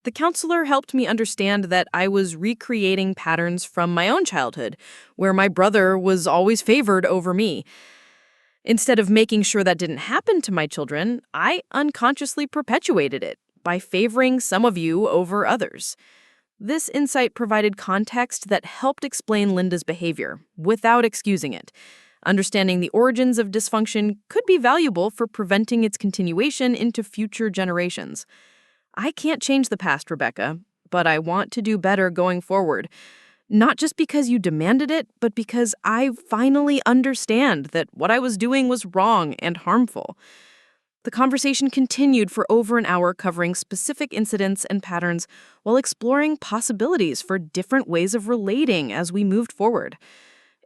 The counselor helped me understand that I was recreating patterns from my own childhood, where my brother was always favored over me. Instead of making sure that didn't happen to my children, I unconsciously perpetuated it by favoring some of you over others. This insight provided context that helped explain Linda's behavior without excusing it. Understanding the origins of dysfunction could be valuable for preventing its continuation into future generations. I can't change the past, Rebecca, but I want to do better going forward. Not just because you demanded it, but because I finally understand that what I was doing was wrong and harmful. The conversation continued for over an hour, covering specific incidents and patterns while exploring possibilities for different ways of relating as we moved forward.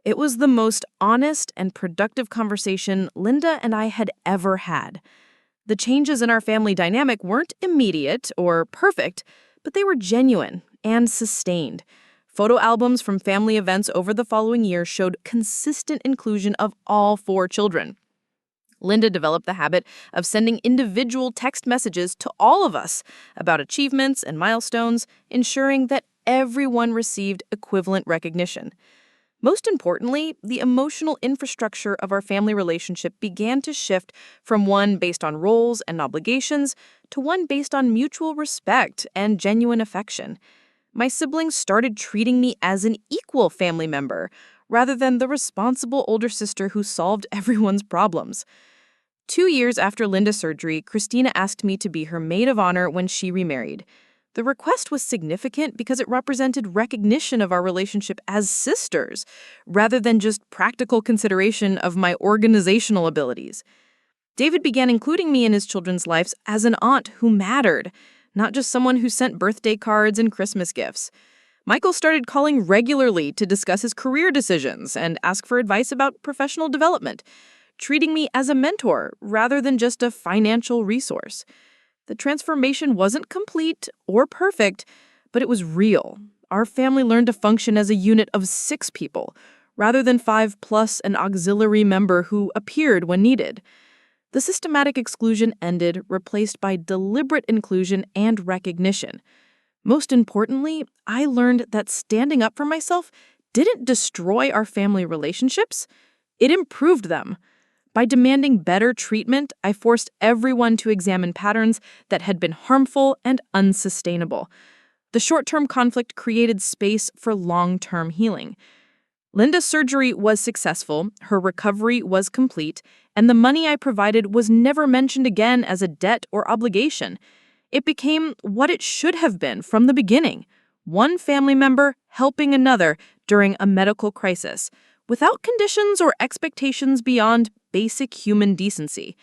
It was the most honest and productive conversation Linda and I had ever had. The changes in our family dynamic weren't immediate or perfect, but they were genuine and sustained. Photo albums from family events over the following year showed consistent inclusion of all 4 children. Linda developed the habit of sending individual text messages to all of us about achievements and milestones, ensuring that everyone received equivalent recognition. Most importantly, the emotional infrastructure of our family relationship began to shift from one based on roles and obligations to one based on mutual respect and genuine affection. My siblings started treating me as an equal family member, rather than the responsible older sister who solved everyone's problems. 2 years after Linda's surgery, Christina asked me to be her maid of honor when she remarried. The request was significant because it represented recognition of our relationship as sisters, rather than just practical consideration of my organizational abilities. David began including me in his children's lives as an aunt who mattered, not just someone who sent birthday cards and Christmas gifts. Michael started calling regularly to discuss his career decisions and ask for advice about professional development, treating me as a mentor rather than just a financial resource. The transformation wasn't complete or perfect, but it was real. Our family learned to function as a unit of 6 people, rather than 5 plus an auxiliary member who appeared when needed. The systematic exclusion ended, replaced by deliberate inclusion and recognition. Most importantly, I learned that standing up for myself didn't destroy our family relationships, it improved them. By demanding better treatment, I forced everyone to examine patterns that had been harmful and unsustainable. The short-term conflict created space for long-term healing. Linda's surgery was successful, her recovery was complete, and the money I provided was never mentioned again as a debt or obligation. It became what it should have been from the beginning: one family member helping another during a medical crisis, without conditions or expectations beyond basic human decency.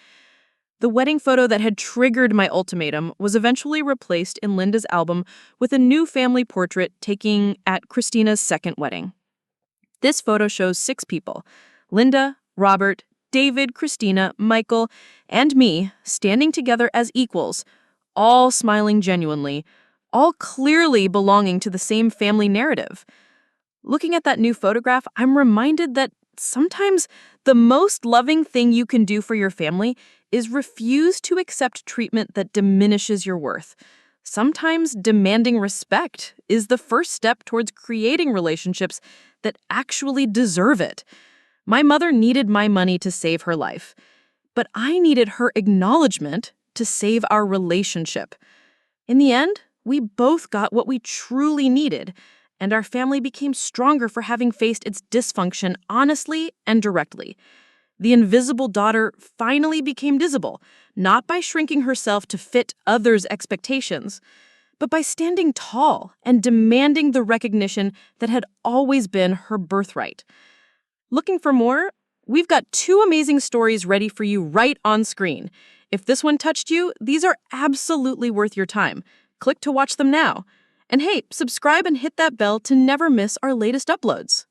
The wedding photo that had triggered my ultimatum was eventually replaced in Linda's album with a new family portrait taken at Christina's second wedding. This photo shows 6 people: Linda, Robert, David, Christina, Michael, and me standing together as equals, all smiling genuinely, all clearly belonging to the same family narrative. Looking at that new photograph, I'm reminded that sometimes the most loving thing you can do for your family is refuse to accept treatment that diminishes your worth. Sometimes demanding respect is the first step towards creating relationships that actually deserve it. My mother needed my money to save her life, but I needed her acknowledgement to save our relationship. In the end, we both got what we truly needed, and our family became stronger for having faced its dysfunction honestly and directly. The invisible daughter finally became visible, not by shrinking herself to fit others' expectations, but by standing tall and demanding the recognition that had always been her birthright. Looking for more? We've got 2 amazing stories ready for you right on screen. If this one touched you, these are absolutely worth your time. Click to watch them now. And hey, subscribe and hit that bell to never miss our latest uploads.